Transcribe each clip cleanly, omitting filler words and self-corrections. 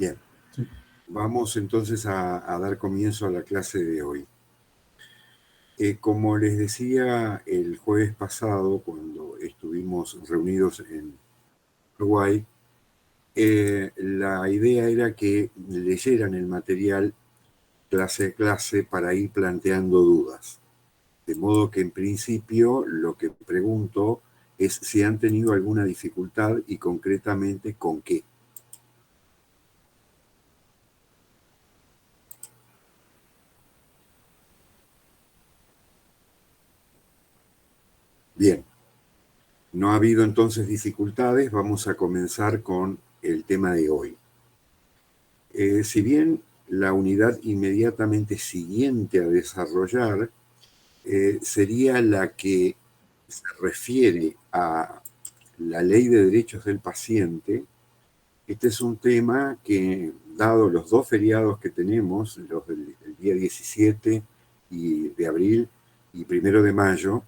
Bien, Sí. vamos entonces a dar comienzo a la clase de hoy. Como les decía el jueves pasado, cuando estuvimos reunidos en Uruguay, la idea era que leyeran el material clase a clase para ir planteando dudas. De modo que en principio lo que pregunto es si han tenido alguna dificultad y concretamente con qué. Bien, no ha habido entonces dificultades, vamos a comenzar con el tema de hoy. Si bien la unidad inmediatamente siguiente a desarrollar sería la que se refiere a la ley de derechos del paciente, este es un tema que, dado los dos feriados que tenemos, los del día 17 de abril y 1 de mayo,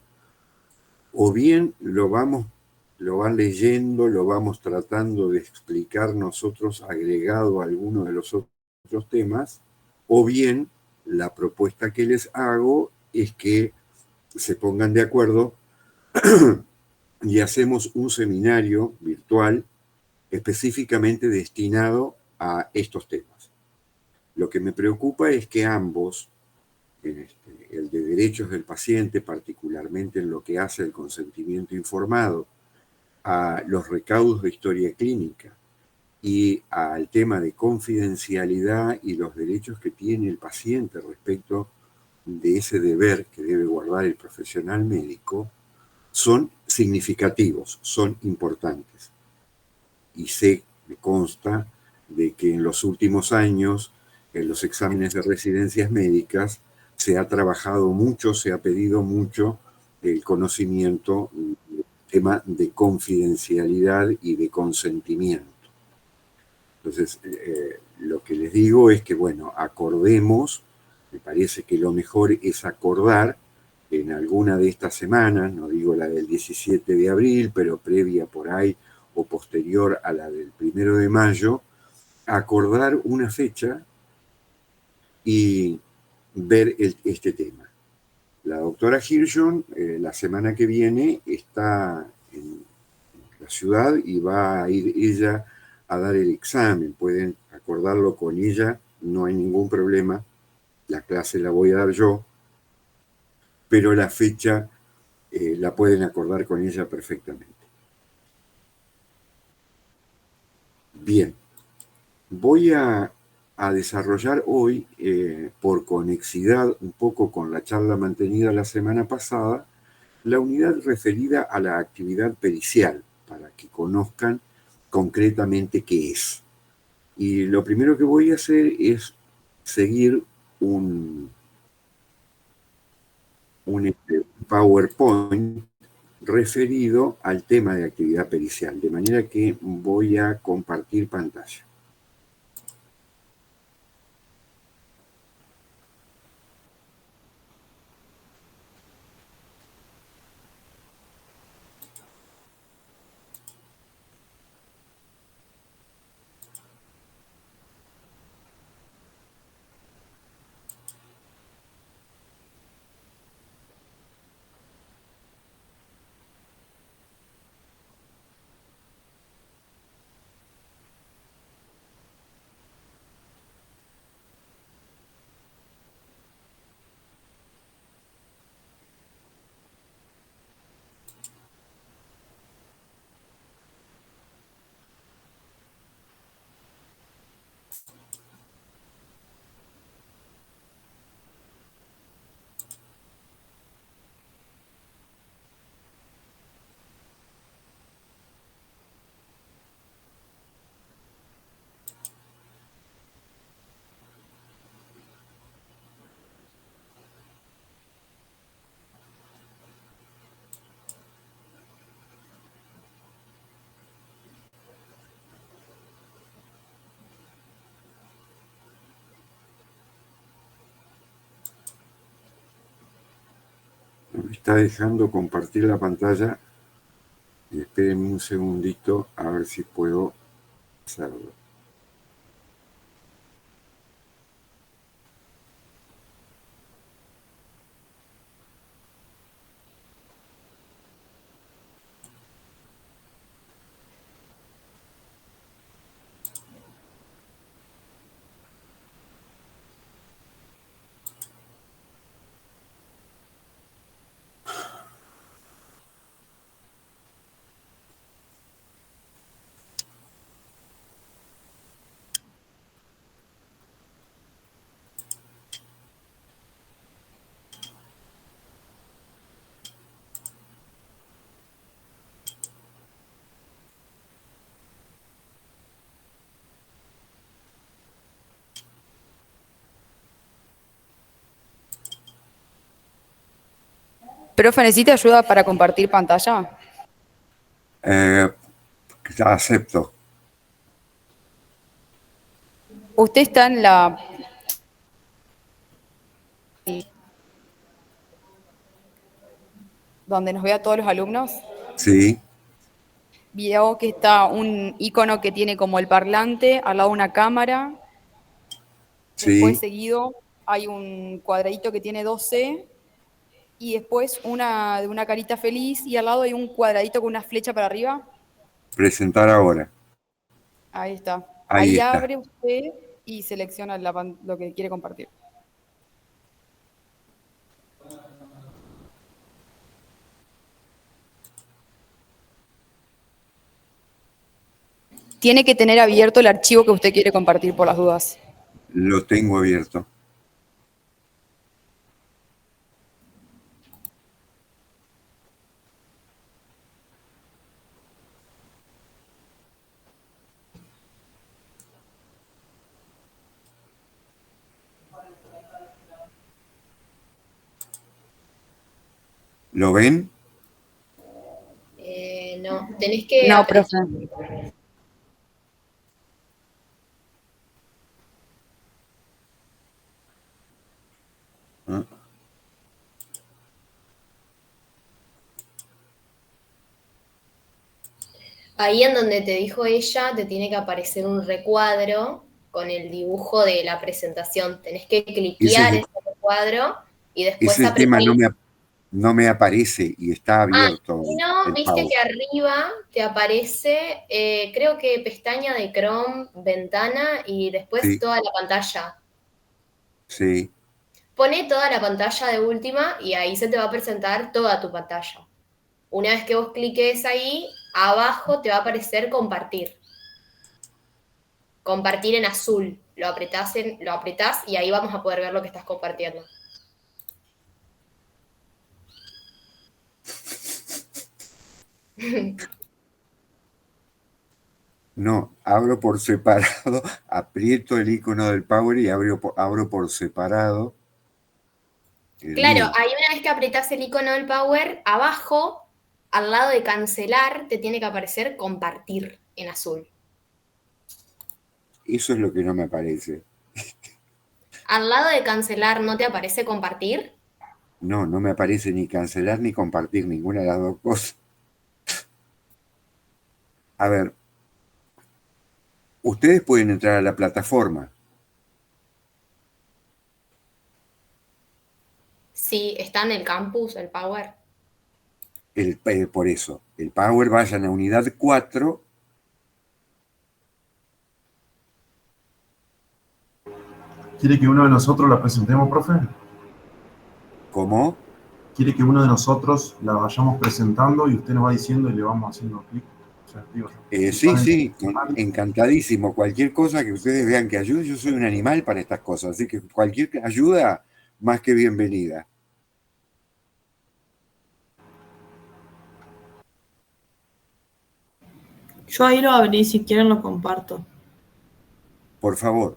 o bien lo van leyendo, lo vamos tratando de explicar nosotros agregado a alguno de los otros temas, o bien la propuesta que les hago es que se pongan de acuerdo y hacemos un seminario virtual específicamente destinado a estos temas. Lo que me preocupa es que ambos, el de derechos del paciente, particularmente en lo que hace al consentimiento informado, a los recaudos de historia clínica y al tema de confidencialidad y los derechos que tiene el paciente respecto de ese deber que debe guardar el profesional médico, son significativos, son importantes. Y me consta, de que en los últimos años, en los exámenes de residencias médicas, se ha trabajado mucho, se ha pedido mucho el conocimiento del tema de confidencialidad y de consentimiento. Entonces, lo que les digo es que, bueno, acordemos, me parece que lo mejor es acordar en alguna de estas semanas, no digo la del 17 de abril, pero previa por ahí o posterior a la del 1 de mayo, acordar una fecha y ver este tema. La doctora Hirschon la semana que viene está en la ciudad y va a ir ella a dar el examen. Pueden acordarlo con ella, no hay ningún problema. La clase la voy a dar yo, pero la fecha la pueden acordar con ella perfectamente. Bien, voy a desarrollar hoy, por conexidad un poco con la charla mantenida la semana pasada, la unidad referida a la actividad pericial, para que conozcan concretamente qué es. Y lo primero que voy a hacer es seguir un PowerPoint referido al tema de actividad pericial, de manera que voy a compartir pantalla. Me está dejando compartir la pantalla. Y espérenme un segundito a ver si puedo hacerlo. Profe, ¿necesita ayuda para compartir pantalla? Acepto. Usted está en la... donde nos ve a todos los alumnos. Sí, Veo que está un icono que tiene como el parlante, al lado una cámara. Después, sí. seguido, hay un cuadradito que tiene 12 y después una de una carita feliz y al lado hay un cuadradito con una flecha para arriba. Presentar ahora. Ahí está. Ahí Ahí está. abre usted y selecciona lo que quiere compartir. Tiene que tener abierto el archivo que usted quiere compartir por las dudas. Lo tengo abierto. ¿Lo ven? No, tenés que No, apretar. profe. ¿Ah? Ahí en donde te dijo ella, te tiene que aparecer un recuadro con el dibujo de la presentación. Tenés que cliquear Ese, ese recuadro y después ese apretar. tema no me aparece y está Ah, abierto y no, el viste Power. que arriba te aparece, creo que pestaña de Chrome, ventana y después Sí, toda la pantalla. sí. Pone toda la pantalla de última y ahí se te va a presentar toda tu pantalla. Una vez que vos cliques ahí, abajo te va a aparecer compartir. Compartir en azul. Lo apretás y ahí vamos a poder ver lo que estás compartiendo. No, abro por separado, aprieto el icono del Power y abro por separado el Claro, mío. ahí una vez que apretás el icono del Power, abajo, al lado de cancelar, te tiene que aparecer compartir en azul. Eso es lo que no me aparece. Al lado de cancelar, ¿no te aparece compartir? No, no me aparece ni cancelar ni compartir ninguna de las dos cosas. A ver, ustedes pueden entrar a la plataforma. Sí, está en el campus, el Power. Por eso, el Power, vayan a unidad 4. ¿Quiere que uno de nosotros la presentemos, profe? ¿Cómo? ¿Quiere que uno de nosotros la vayamos presentando y usted nos va diciendo y le vamos haciendo clic? O sea, digo, si Sí, saben sí, mal, encantadísimo. Cualquier cosa que ustedes vean que ayude, yo soy un animal para estas cosas, así que cualquier ayuda, más que bienvenida. Yo ahí lo abrí, si quieren lo comparto. Por favor.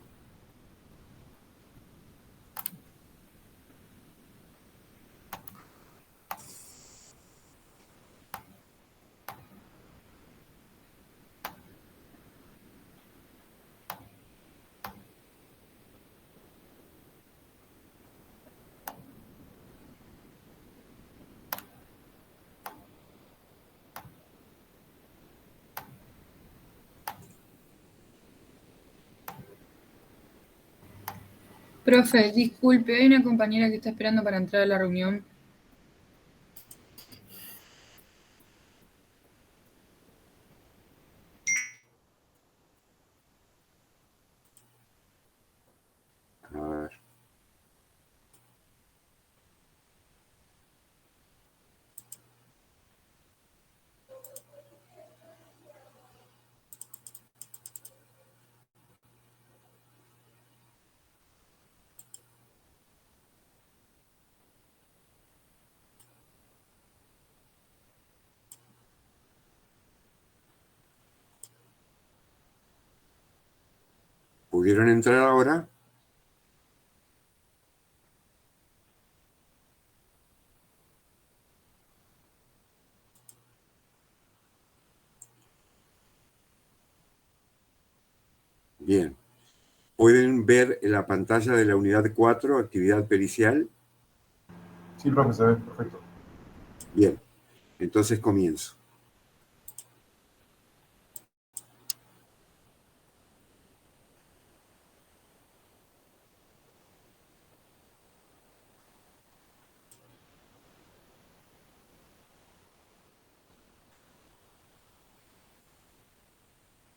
Profe, disculpe, hay una compañera que está esperando para entrar a la reunión. A ver. ¿Pudieron entrar ahora? Bien. ¿Pueden ver en la pantalla de la unidad 4, actividad pericial? Sí, profe, se ve perfecto. Bien, entonces comienzo.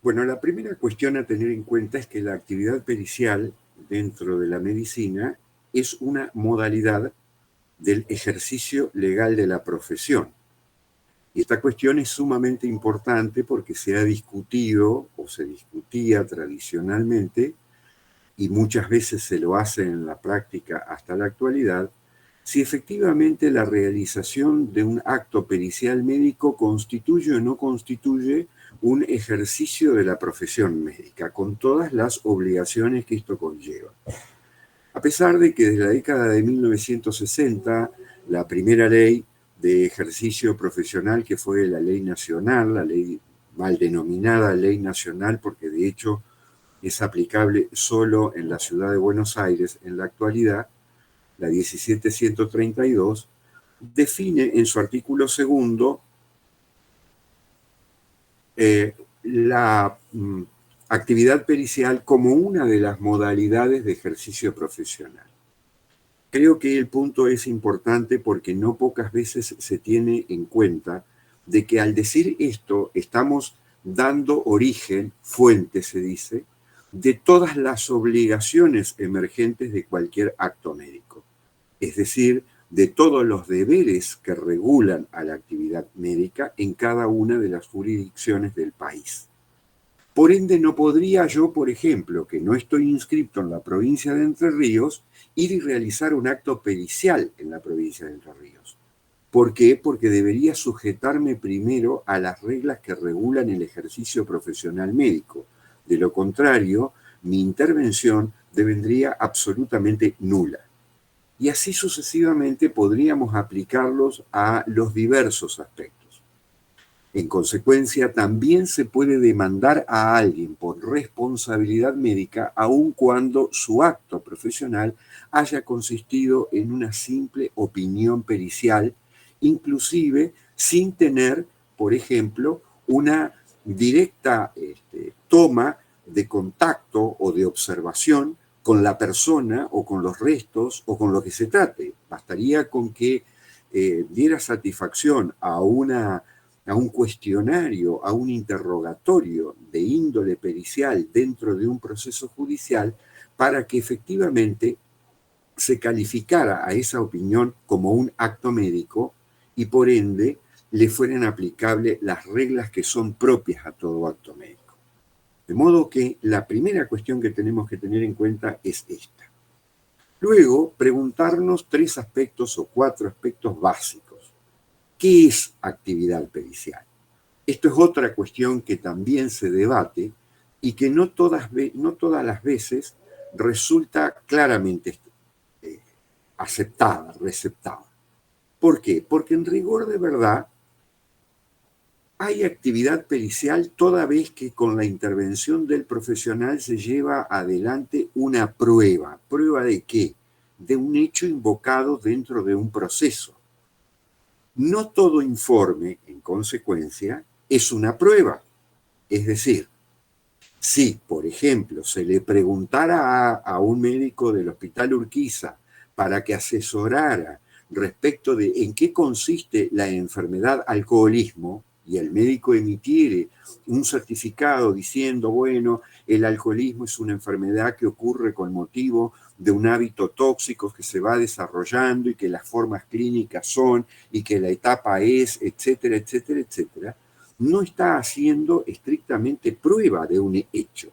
Bueno, la primera cuestión a tener en cuenta es que la actividad pericial dentro de la medicina es una modalidad del ejercicio legal de la profesión. Y esta cuestión es sumamente importante porque se ha discutido o se discutía tradicionalmente, y muchas veces se lo hace en la práctica hasta la actualidad, si efectivamente la realización de un acto pericial médico constituye o no constituye un ejercicio de la profesión médica, con todas las obligaciones que esto conlleva. A pesar de que desde la década de 1960, la primera ley de ejercicio profesional, que fue la ley nacional, la ley mal denominada ley nacional, porque de hecho es aplicable solo en la ciudad de Buenos Aires en la actualidad, la 17132, define en su artículo segundo la actividad pericial como una de las modalidades de ejercicio profesional. Creo que el punto es importante porque no pocas veces se tiene en cuenta de que al decir esto estamos dando origen, fuente se dice, de todas las obligaciones emergentes de cualquier acto médico. Es decir, de todos los deberes que regulan a la actividad médica en cada una de las jurisdicciones del país. Por ende, no podría yo, por ejemplo, que no estoy inscrito en la provincia de Entre Ríos, ir y realizar un acto pericial en la provincia de Entre Ríos. ¿Por qué? Porque debería sujetarme primero a las reglas que regulan el ejercicio profesional médico. De lo contrario, mi intervención devendría absolutamente nula. Y así sucesivamente podríamos aplicarlos a los diversos aspectos. En consecuencia, también se puede demandar a alguien por responsabilidad médica aun cuando su acto profesional haya consistido en una simple opinión pericial, inclusive sin tener, por ejemplo, una directa toma de contacto o de observación con la persona o con los restos o con lo que se trate. Bastaría con que diera satisfacción a un cuestionario, a un interrogatorio de índole pericial dentro de un proceso judicial para que efectivamente se calificara a esa opinión como un acto médico y por ende le fueran aplicables las reglas que son propias a todo acto médico. De modo que la primera cuestión que tenemos que tener en cuenta es esta. Luego, preguntarnos 3 aspectos o 4 aspectos básicos. ¿Qué es actividad pericial? Esto es otra cuestión que también se debate y que no todas las veces resulta claramente aceptada, receptada. ¿Por qué? Porque en rigor de verdad hay actividad pericial toda vez que con la intervención del profesional se lleva adelante una prueba. ¿Prueba de qué? De un hecho invocado dentro de un proceso. No todo informe, en consecuencia, es una prueba. Es decir, si, por ejemplo, se le preguntara a un médico del Hospital Urquiza para que asesorara respecto de en qué consiste la enfermedad alcoholismo, y el médico emitiere un certificado diciendo, bueno, el alcoholismo es una enfermedad que ocurre con motivo de un hábito tóxico que se va desarrollando y que las formas clínicas son y que la etapa es, etcétera, etcétera, etcétera, no está haciendo estrictamente prueba de un hecho.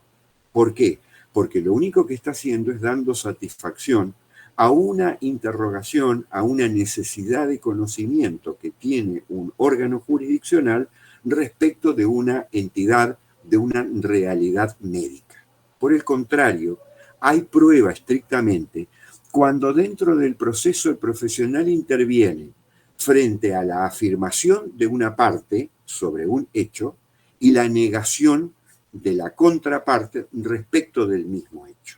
¿Por qué? Porque lo único que está haciendo es dando satisfacción a una interrogación, a una necesidad de conocimiento que tiene un órgano jurisdiccional respecto de una entidad, de una realidad médica. Por el contrario, hay prueba estrictamente cuando dentro del proceso el profesional interviene frente a la afirmación de una parte sobre un hecho y la negación de la contraparte respecto del mismo hecho.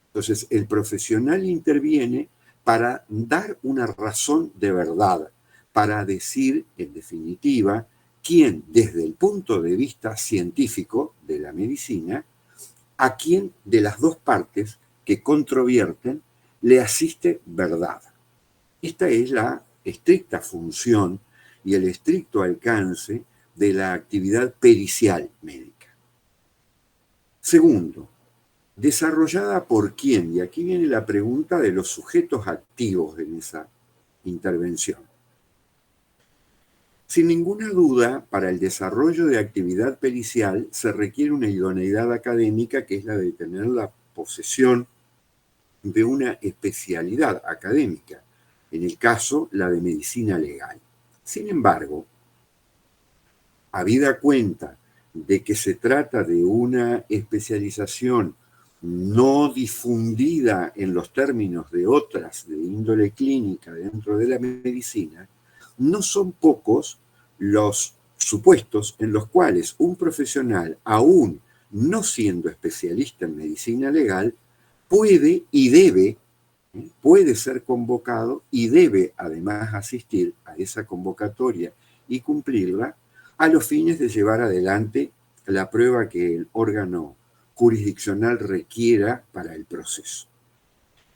Entonces, el profesional interviene para dar una razón de verdad, para decir, en definitiva, quién, desde el punto de vista científico de la medicina, a quién de las dos partes que controvierten le asiste verdad. Esta es la estricta función y el estricto alcance de la actividad pericial médica. Segundo, ¿desarrollada por quién? Y aquí viene la pregunta de los sujetos activos en esa intervención. Sin ninguna duda, para el desarrollo de actividad pericial se requiere una idoneidad académica, que es la de tener la posesión de una especialidad académica, en el caso la de medicina legal. Sin embargo, habida cuenta de que se trata de una especialización no difundida en los términos de otras de índole clínica dentro de la medicina, no son pocos los supuestos en los cuales un profesional, aún no siendo especialista en medicina legal, puede y debe, puede ser convocado y debe además asistir a esa convocatoria y cumplirla a los fines de llevar adelante la prueba que el órgano jurisdiccional requiera para el proceso.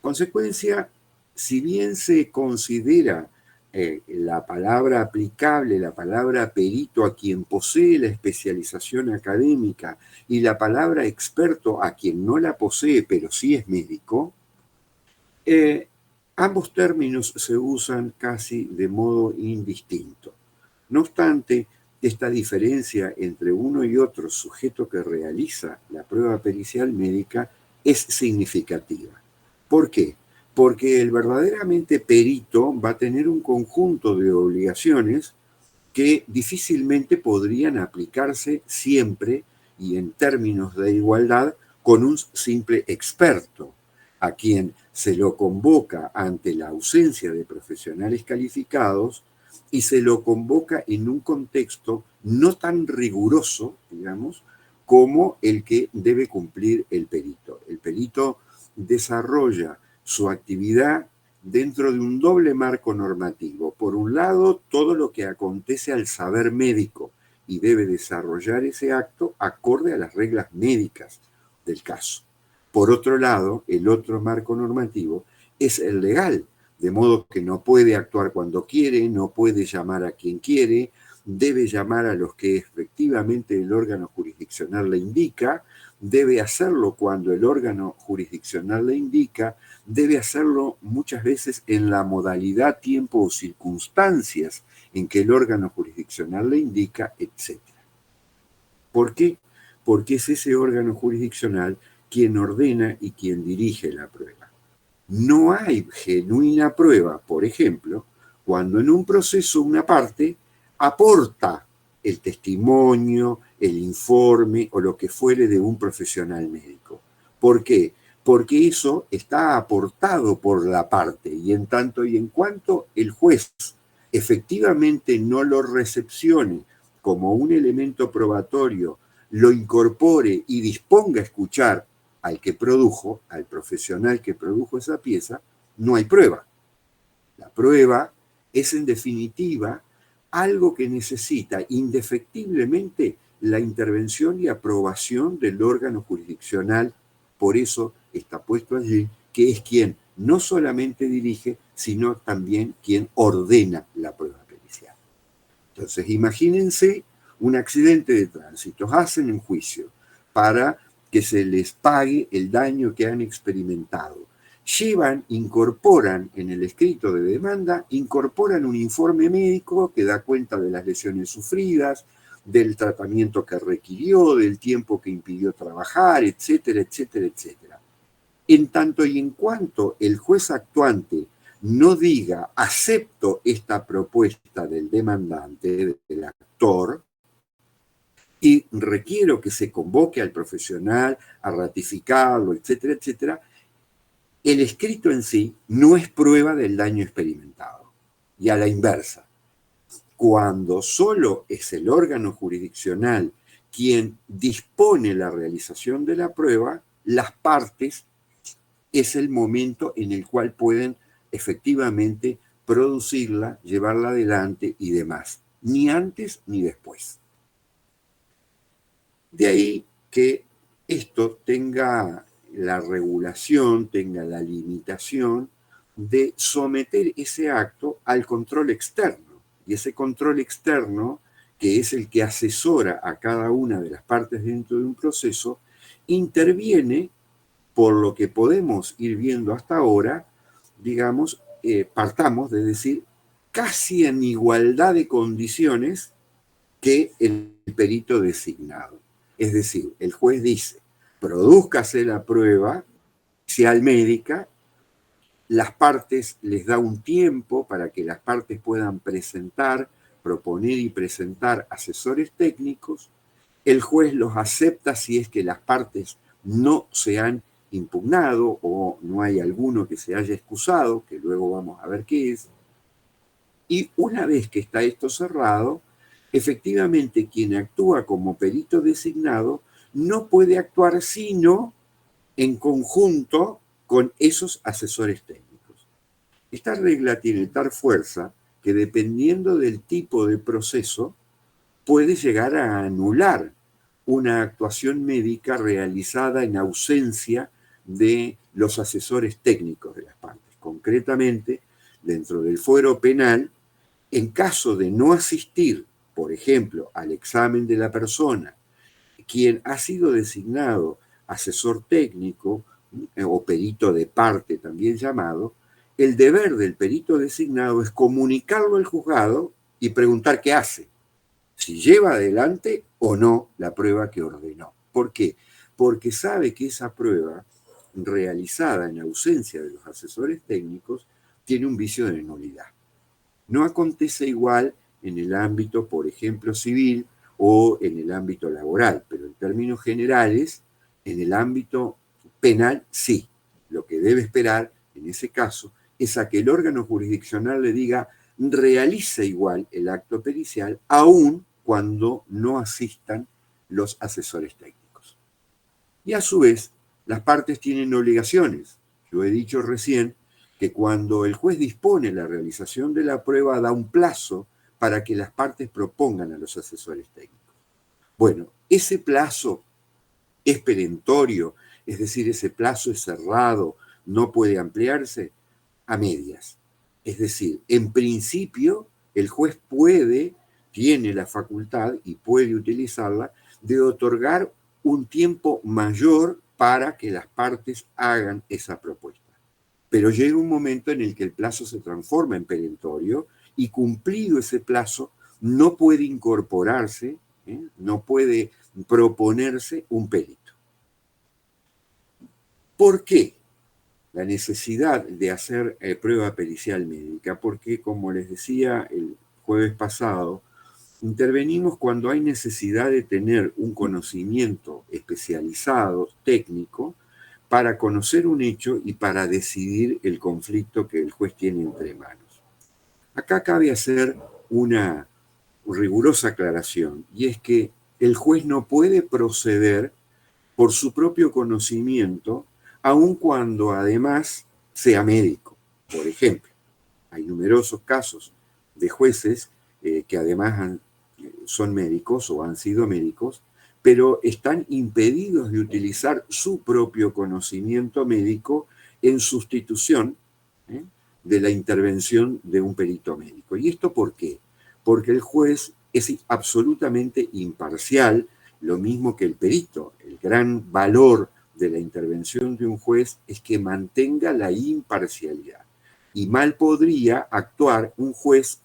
Consecuencia, si bien se considera la palabra aplicable, la palabra perito a quien posee la especialización académica y la palabra experto a quien no la posee pero sí es médico, ambos términos se usan casi de modo indistinto. No obstante, esta diferencia entre uno y otro sujeto que realiza la prueba pericial médica es significativa. ¿Por qué? Porque el verdaderamente perito va a tener un conjunto de obligaciones que difícilmente podrían aplicarse siempre y en términos de igualdad con un simple experto, a quien se lo convoca ante la ausencia de profesionales calificados y se lo convoca en un contexto no tan riguroso, digamos, como el que debe cumplir el perito. El perito desarrolla su actividad dentro de un doble marco normativo. Por un lado, todo lo que acontece al saber médico y debe desarrollar ese acto acorde a las reglas médicas del caso. Por otro lado, el otro marco normativo es el legal, de modo que no puede actuar cuando quiere, no puede llamar a quien quiere, debe llamar a los que efectivamente el órgano jurisdiccional le indica, debe hacerlo cuando el órgano jurisdiccional le indica, debe hacerlo muchas veces en la modalidad, tiempo o circunstancias en que el órgano jurisdiccional le indica, etc. ¿Por qué? Porque es ese órgano jurisdiccional quien ordena y quien dirige la prueba. No hay genuina prueba, por ejemplo, cuando en un proceso una parte aporta el testimonio, el informe o lo que fuere de un profesional médico. ¿Por qué? Porque eso está aportado por la parte y en tanto y en cuanto el juez efectivamente no lo recepcione como un elemento probatorio, lo incorpore y disponga a escuchar al que produjo, al profesional que produjo esa pieza, no hay prueba. La prueba es en definitiva algo que necesita indefectiblemente la intervención y aprobación del órgano jurisdiccional, por eso está puesto allí, que es quien no solamente dirige, sino también quien ordena la prueba pericial. Entonces, imagínense un accidente de tránsito, hacen un juicio para que se les pague el daño que han experimentado. Incorporan en el escrito de demanda, incorporan un informe médico que da cuenta de las lesiones sufridas, del tratamiento que requirió, del tiempo que impidió trabajar, etcétera, etcétera, etcétera. En tanto y en cuanto el juez actuante no diga, acepto esta propuesta del demandante, del actor, y requiero que se convoque al profesional a ratificarlo, etcétera, etcétera, el escrito en sí no es prueba del daño experimentado. Y a la inversa, cuando solo es el órgano jurisdiccional quien dispone la realización de la prueba, las partes es el momento en el cual pueden efectivamente producirla, llevarla adelante y demás, ni antes ni después. De ahí que esto tenga la regulación, tenga la limitación de someter ese acto al control externo. Y ese control externo, que es el que asesora a cada una de las partes dentro de un proceso, interviene, por lo que podemos ir viendo hasta ahora, digamos, partamos de decir, casi en igualdad de condiciones que el perito designado. Es decir, el juez dice, produzcase la prueba inicial médica, las partes les da un tiempo para que las partes puedan presentar, proponer y presentar asesores técnicos, el juez los acepta si es que las partes no se han impugnado o no hay alguno que se haya excusado, que luego vamos a ver qué es, y una vez que está esto cerrado, efectivamente quien actúa como perito designado no puede actuar sino en conjunto con esos asesores técnicos. Esta regla tiene tal fuerza que dependiendo del tipo de proceso puede llegar a anular una actuación médica realizada en ausencia de los asesores técnicos de las partes. Concretamente, dentro del fuero penal, en caso de no asistir, por ejemplo, al examen de la persona, quien ha sido designado asesor técnico o perito de parte también llamado, el deber del perito designado es comunicarlo al juzgado y preguntar qué hace, si lleva adelante o no la prueba que ordenó. ¿Por qué? Porque sabe que esa prueba realizada en ausencia de los asesores técnicos tiene un vicio de nulidad. No acontece igual en el ámbito, por ejemplo, civil o en el ámbito laboral, pero en términos generales, en el ámbito penal, sí. Lo que debe esperar, en ese caso, es a que el órgano jurisdiccional le diga realice igual el acto pericial, aun cuando no asistan los asesores técnicos. Y a su vez, las partes tienen obligaciones. Yo he dicho recién que cuando el juez dispone la realización de la prueba da un plazo para que las partes propongan a los asesores técnicos. Bueno, ese plazo es perentorio, es decir, ese plazo es cerrado, no puede ampliarse a medias. Es decir, en principio el juez tiene la facultad y puede utilizarla de otorgar un tiempo mayor para que las partes hagan esa propuesta. Pero llega un momento en el que el plazo se transforma en perentorio y cumplido ese plazo no puede incorporarse, no puede proponerse un perito. ¿Por qué la necesidad de hacer prueba pericial médica? Porque, como les decía el jueves pasado, intervenimos cuando hay necesidad de tener un conocimiento especializado, técnico, para conocer un hecho y para decidir el conflicto que el juez tiene entre manos. Acá cabe hacer una rigurosa aclaración, y es que el juez no puede proceder por su propio conocimiento, aun cuando además sea médico. Por ejemplo, hay numerosos casos de jueces que además son médicos o han sido médicos, pero están impedidos de utilizar su propio conocimiento médico en sustitución de la intervención de un perito médico. ¿Y esto por qué? Porque el juez es absolutamente imparcial, lo mismo que el perito. El gran valor de la intervención de un juez es que mantenga la imparcialidad. Y mal podría actuar un juez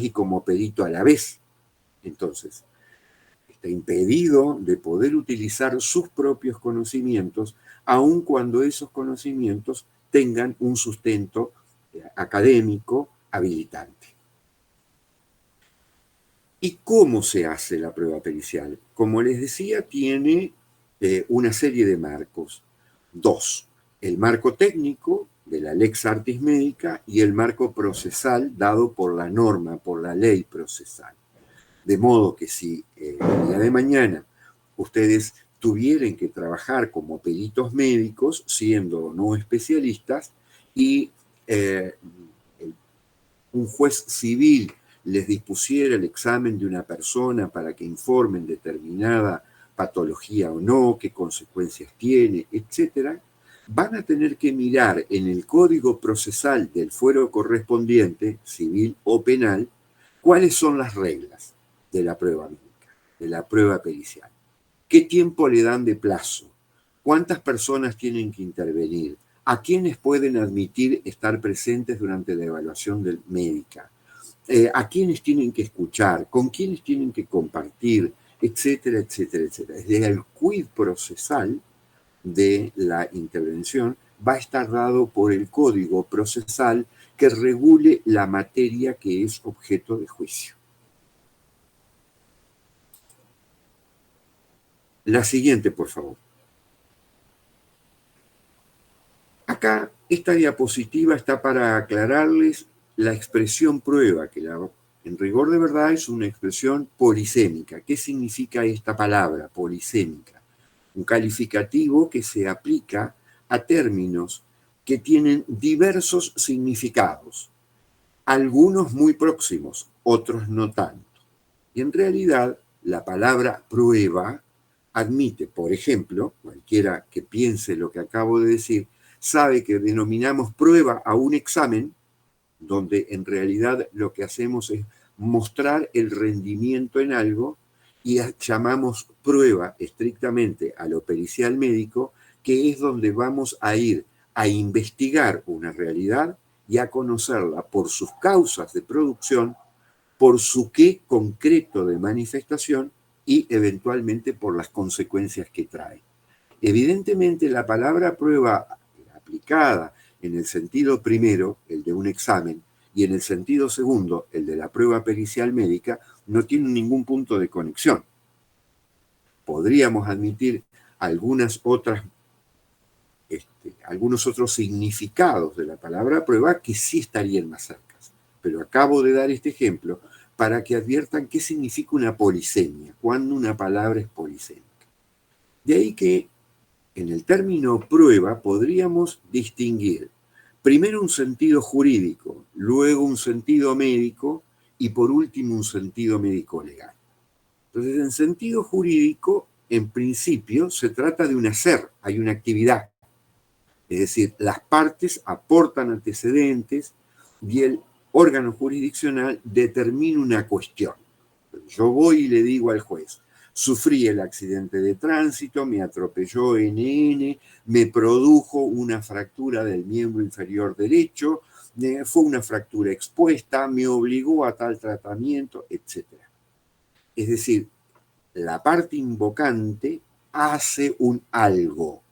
y como perito a la vez. Entonces, está impedido de poder utilizar sus propios conocimientos, aun cuando esos conocimientos tengan un sustento académico habilitante. ¿Y cómo se hace la prueba pericial? Como les decía, tiene una serie de marcos. Dos: el marco técnico de la lex artis medica y el marco procesal dado por la norma, por la ley procesal. De modo que si el día de mañana ustedes tuvieran que trabajar como peritos médicos, siendo no especialistas, y un juez civil les dispusiera el examen de una persona para que informen determinada patología o no, qué consecuencias tiene, etc., van a tener que mirar en el código procesal del fuero correspondiente, civil o penal, cuáles son las reglas de la prueba médica, de la prueba pericial. ¿Qué tiempo le dan de plazo? ¿Cuántas personas tienen que intervenir? ¿A quiénes pueden admitir estar presentes durante la evaluación médica? ¿A quiénes tienen que escuchar? ¿Con quiénes tienen que compartir? Etcétera, etcétera, etcétera. Es decir, el quid procesal de la intervención va a estar dado por el código procesal que regule la materia que es objeto de juicio. La siguiente, por favor. Acá, esta diapositiva está para aclararles la expresión prueba, que en rigor de verdad es una expresión polisémica. ¿Qué significa esta palabra, polisémica? Un calificativo que se aplica a términos que tienen diversos significados, algunos muy próximos, otros no tanto. Y en realidad, la palabra prueba admite, por ejemplo, cualquiera que piense lo que acabo de decir, sabe que denominamos prueba a un examen donde en realidad lo que hacemos es mostrar el rendimiento en algo y llamamos prueba estrictamente a lo pericial médico, que es donde vamos a ir a investigar una realidad y a conocerla por sus causas de producción, por su qué concreto de manifestación y eventualmente por las consecuencias que trae. Evidentemente la palabra prueba aplicada en el sentido primero, el de un examen, y en el sentido segundo, el de la prueba pericial médica, no tiene ningún punto de conexión. Podríamos admitir algunos otros significados de la palabra prueba que sí estarían más cercanos. Pero acabo de dar este ejemplo para que adviertan qué significa una polisemia, cuando una palabra es polisémica. De ahí que en el término prueba podríamos distinguir primero un sentido jurídico, luego un sentido médico y por último un sentido médico-legal. Entonces, en sentido jurídico, en principio, se trata de un hacer, hay una actividad. Es decir, las partes aportan antecedentes y el órgano jurisdiccional determina una cuestión. Yo voy y le digo al juez, sufrí el accidente de tránsito, me atropelló NN, me produjo una fractura del miembro inferior derecho, fue una fractura expuesta, me obligó a tal tratamiento, etc. Es decir, la parte invocante hace un algo.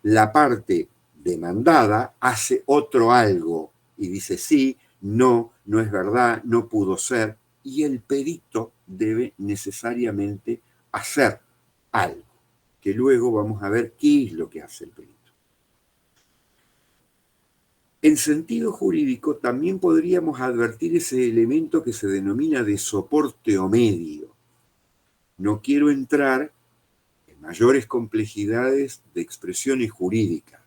La parte demandada hace otro algo y dice sí, no, no es verdad, no pudo ser, y el perito debe necesariamente hacer algo, que luego vamos a ver qué es lo que hace el perito. En sentido jurídico también podríamos advertir ese elemento que se denomina de soporte o medio. No quiero entrar en mayores complejidades de expresiones jurídicas,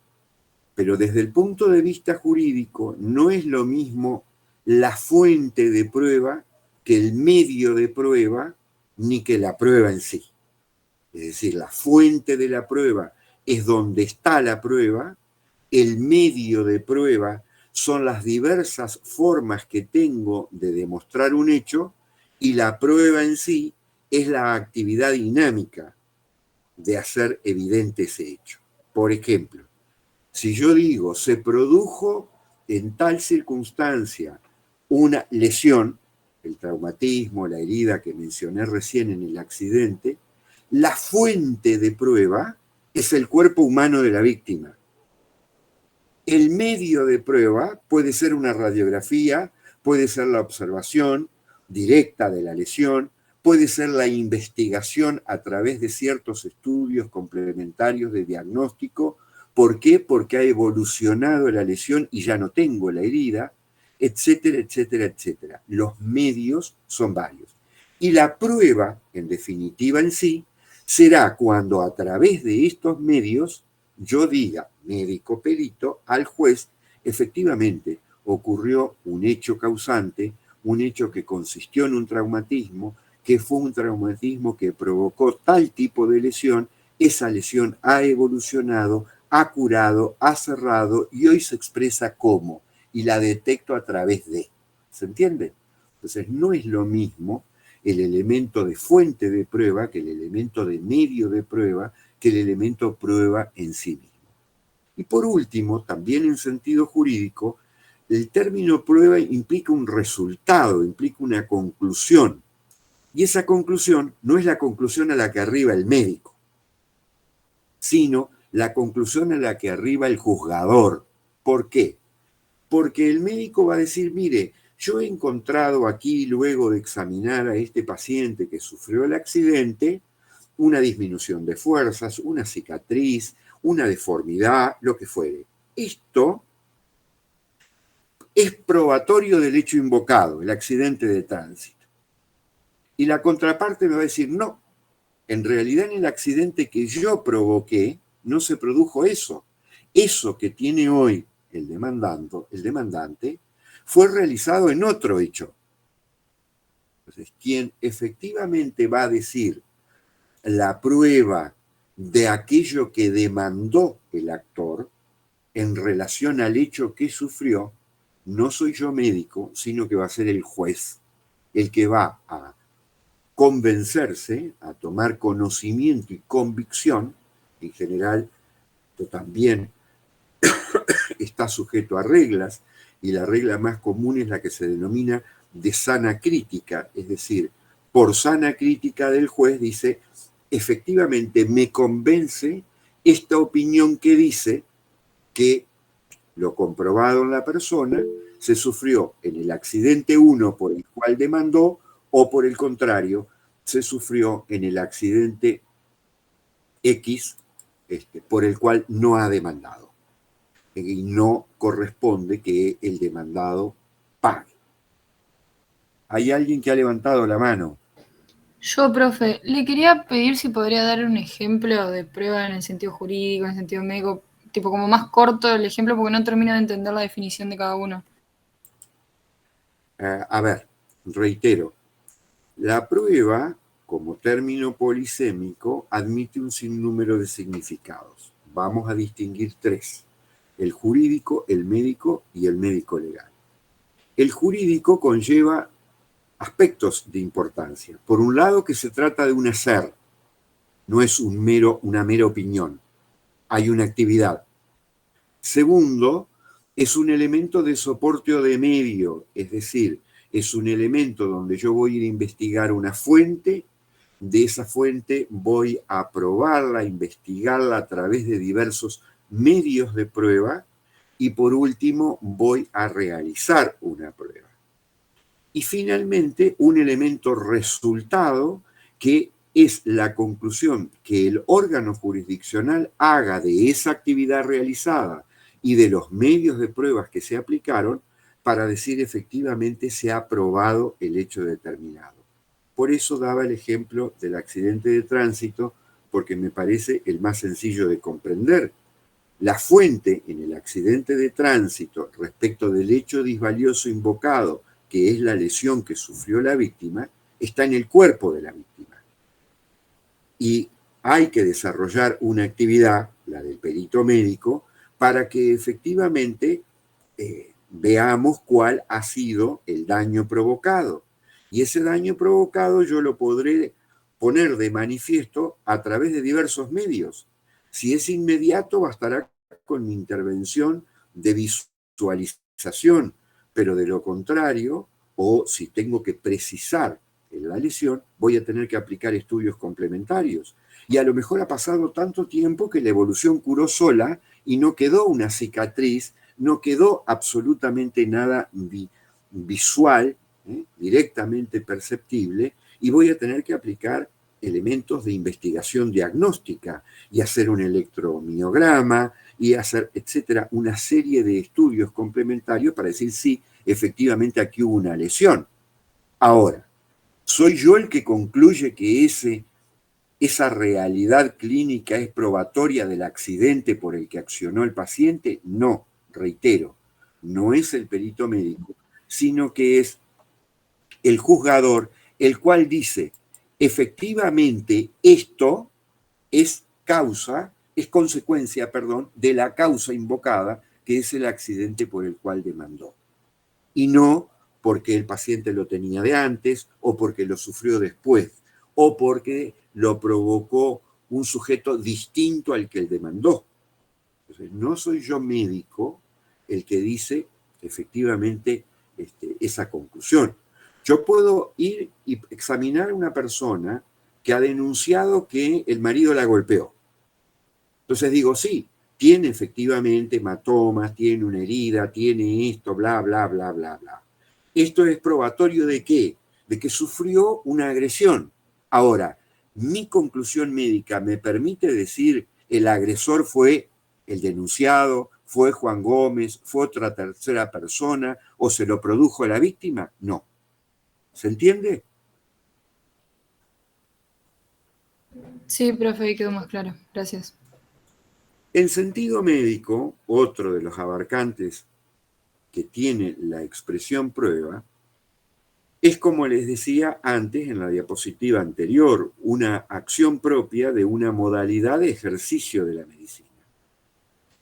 pero desde el punto de vista jurídico no es lo mismo la fuente de prueba que el medio de prueba, ni que la prueba en sí. Es decir, la fuente de la prueba es donde está la prueba, el medio de prueba son las diversas formas que tengo de demostrar un hecho, y la prueba en sí es la actividad dinámica de hacer evidente ese hecho. Por ejemplo, si yo digo, se produjo en tal circunstancia una lesión, el traumatismo, la herida que mencioné recién en el accidente, la fuente de prueba es el cuerpo humano de la víctima. El medio de prueba puede ser una radiografía, puede ser la observación directa de la lesión, puede ser la investigación a través de ciertos estudios complementarios de diagnóstico. ¿Por qué? Porque ha evolucionado la lesión y ya no tengo la herida, etcétera, etcétera, etcétera. Los medios son varios. Y la prueba, en definitiva en sí, será cuando a través de estos medios yo diga, médico perito, al juez, efectivamente ocurrió un hecho causante, un hecho que consistió en un traumatismo, que fue un traumatismo que provocó tal tipo de lesión, esa lesión ha evolucionado, ha curado, ha cerrado y hoy se expresa como, y la detecto a través de. ¿Se entiende? Entonces no es lo mismo el elemento de fuente de prueba que el elemento de medio de prueba que el elemento prueba en sí mismo. Y por último, también en sentido jurídico, el término prueba implica un resultado, implica una conclusión. Y esa conclusión no es la conclusión a la que arriba el médico, sino la conclusión a la que arriba el juzgador. ¿Por qué? Porque el médico va a decir, mire, yo he encontrado aquí, luego de examinar a este paciente que sufrió el accidente, una disminución de fuerzas, una cicatriz, una deformidad, lo que fuere. Esto es probatorio del hecho invocado, el accidente de tránsito. Y la contraparte me va a decir, no, en realidad en el accidente que yo provoqué no se produjo eso. Eso que tiene hoy el demandante fue realizado en otro hecho. Entonces, quien efectivamente va a decir la prueba de aquello que demandó el actor en relación al hecho que sufrió, no soy yo médico, sino que va a ser el juez, el que va a convencerse, a tomar conocimiento y convicción. En general, esto también está sujeto a reglas, y la regla más común es la que se denomina de sana crítica, es decir, por sana crítica del juez dice, efectivamente me convence esta opinión que dice que lo comprobado en la persona se sufrió en el accidente 1 por el cual demandó, o por el contrario, se sufrió en el accidente X por el cual no ha demandado. Y no corresponde que el demandado pague. ¿Hay alguien que ha levantado la mano? Yo, profe, le quería pedir si podría dar un ejemplo de prueba en el sentido jurídico, en el sentido médico, tipo como más corto el ejemplo porque no termino de entender la definición de cada uno. A ver, reitero, la prueba, como término polisémico, admite un sinnúmero de significados. Vamos a distinguir tres: el jurídico, el médico y el médico legal. El jurídico conlleva aspectos de importancia. Por un lado, que se trata de un hacer, no es una mera opinión, hay una actividad. Segundo, es un elemento de soporte o de medio, es decir, es un elemento donde yo voy a ir a investigar una fuente, de esa fuente voy a probarla, a investigarla a través de diversos medios de prueba, y por último voy a realizar una prueba. Y finalmente, un elemento resultado que es la conclusión que el órgano jurisdiccional haga de esa actividad realizada y de los medios de pruebas que se aplicaron para decir efectivamente se ha probado el hecho determinado. Por eso daba el ejemplo del accidente de tránsito, porque me parece el más sencillo de comprender. La fuente en el accidente de tránsito respecto del hecho disvalioso invocado, que es la lesión que sufrió la víctima, está en el cuerpo de la víctima. Y hay que desarrollar una actividad, la del perito médico, para que efectivamente veamos cuál ha sido el daño provocado. Y ese daño provocado yo lo podré poner de manifiesto a través de diversos medios. Si es inmediato, bastará con mi intervención de visualización, pero de lo contrario, o si tengo que precisar la lesión, voy a tener que aplicar estudios complementarios. Y a lo mejor ha pasado tanto tiempo que la evolución curó sola y no quedó una cicatriz, no quedó absolutamente nada visual, directamente perceptible, y voy a tener que aplicar elementos de investigación diagnóstica y hacer un electromiograma y hacer, etcétera, una serie de estudios complementarios para decir sí, efectivamente aquí hubo una lesión. Ahora, ¿soy yo el que concluye que ¿Esa realidad clínica es probatoria del accidente por el que accionó el paciente? No, reitero, no es el perito médico, sino que es el juzgador, el cual dice, efectivamente, esto es consecuencia, de la causa invocada, que es el accidente por el cual demandó. Y no porque el paciente lo tenía de antes, o porque lo sufrió después, o porque lo provocó un sujeto distinto al que él demandó. Entonces, no soy yo médico el que dice efectivamente esa conclusión. Yo puedo ir y examinar a una persona que ha denunciado que el marido la golpeó. Entonces digo, sí, tiene efectivamente hematomas, tiene una herida, tiene esto, bla, bla, bla, bla, bla. ¿Esto es probatorio de qué? De que sufrió una agresión. Ahora, mi conclusión médica me permite decir el agresor fue el denunciado, fue Juan Gómez, fue otra tercera persona, o se lo produjo la víctima. No. ¿Se entiende? Sí, profe, ahí quedó más claro. Gracias. En sentido médico, otro de los abarcantes que tiene la expresión prueba, es como les decía antes en la diapositiva anterior, una acción propia de una modalidad de ejercicio de la medicina,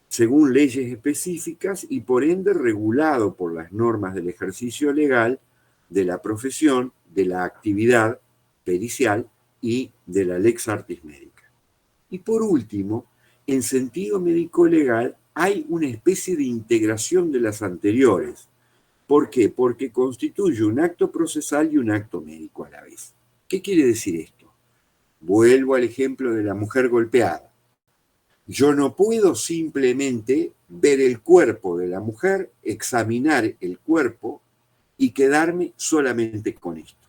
según leyes específicas y por ende regulado por las normas del ejercicio legal, de la profesión, de la actividad pericial y de la lex artis medica. Y por último, en sentido médico-legal hay una especie de integración de las anteriores. ¿Por qué? Porque constituye un acto procesal y un acto médico a la vez. ¿Qué quiere decir esto? Vuelvo al ejemplo de la mujer golpeada. Yo no puedo simplemente ver el cuerpo de la mujer, examinar el cuerpo y quedarme solamente con esto.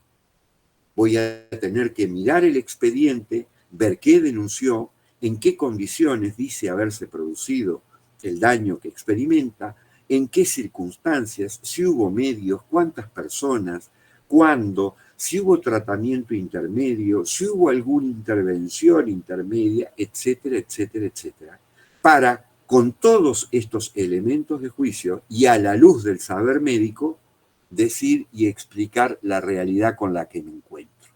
Voy a tener que mirar el expediente, ver qué denunció, en qué condiciones dice haberse producido el daño que experimenta, en qué circunstancias, si hubo medios, cuántas personas, cuándo, si hubo tratamiento intermedio, si hubo alguna intervención intermedia, etcétera, etcétera, etcétera. Para, con todos estos elementos de juicio y a la luz del saber médico, decir y explicar la realidad con la que me encuentro.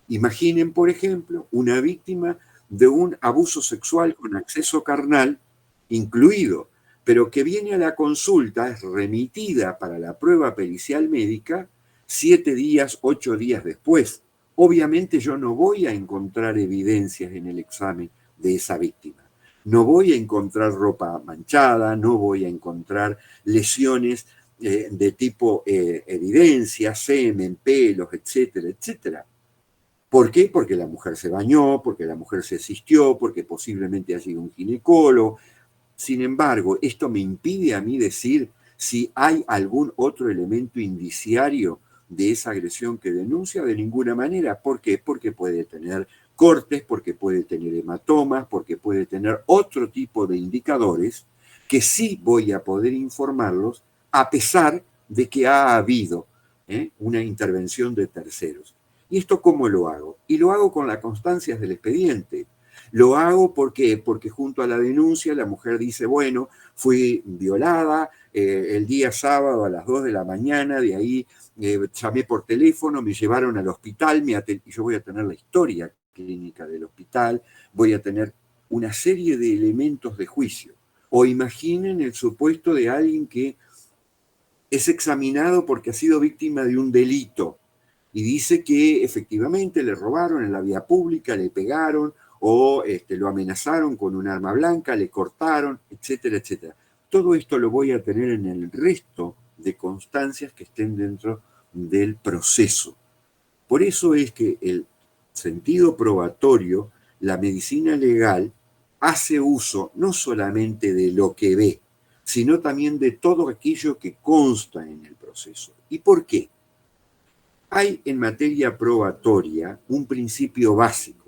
Imaginen, por ejemplo, una víctima de un abuso sexual con acceso carnal incluido, pero que viene a la consulta, es remitida para la prueba pericial médica 7 días, 8 días después. Obviamente yo no voy a encontrar evidencias en el examen de esa víctima. No voy a encontrar ropa manchada, no voy a encontrar lesiones de tipo evidencia, semen, pelos, etcétera, etcétera. ¿Por qué? Porque la mujer se bañó, porque la mujer se asistió, porque posiblemente ha sido un ginecólogo. Sin embargo, esto me impide a mí decir si hay algún otro elemento indiciario de esa agresión que denuncia de ninguna manera. ¿Por qué? Porque puede tener cortes, porque puede tener hematomas, porque puede tener otro tipo de indicadores que sí voy a poder informarlos a pesar de que ha habido una intervención de terceros. ¿Y esto cómo lo hago? Y lo hago con las constancias del expediente. Lo hago porque junto a la denuncia la mujer dice, bueno, fui violada el día sábado a las 2 de la mañana, de ahí llamé por teléfono, me llevaron al hospital, y yo voy a tener la historia clínica del hospital, voy a tener una serie de elementos de juicio. O imaginen el supuesto de alguien que es examinado porque ha sido víctima de un delito y dice que efectivamente le robaron en la vía pública, le pegaron o lo amenazaron con un arma blanca, le cortaron, etcétera, etcétera. Todo esto lo voy a tener en el resto de constancias que estén dentro del proceso. Por eso es que el sentido probatorio, la medicina legal, hace uso no solamente de lo que ve, sino también de todo aquello que consta en el proceso. ¿Y por qué? Hay en materia probatoria un principio básico.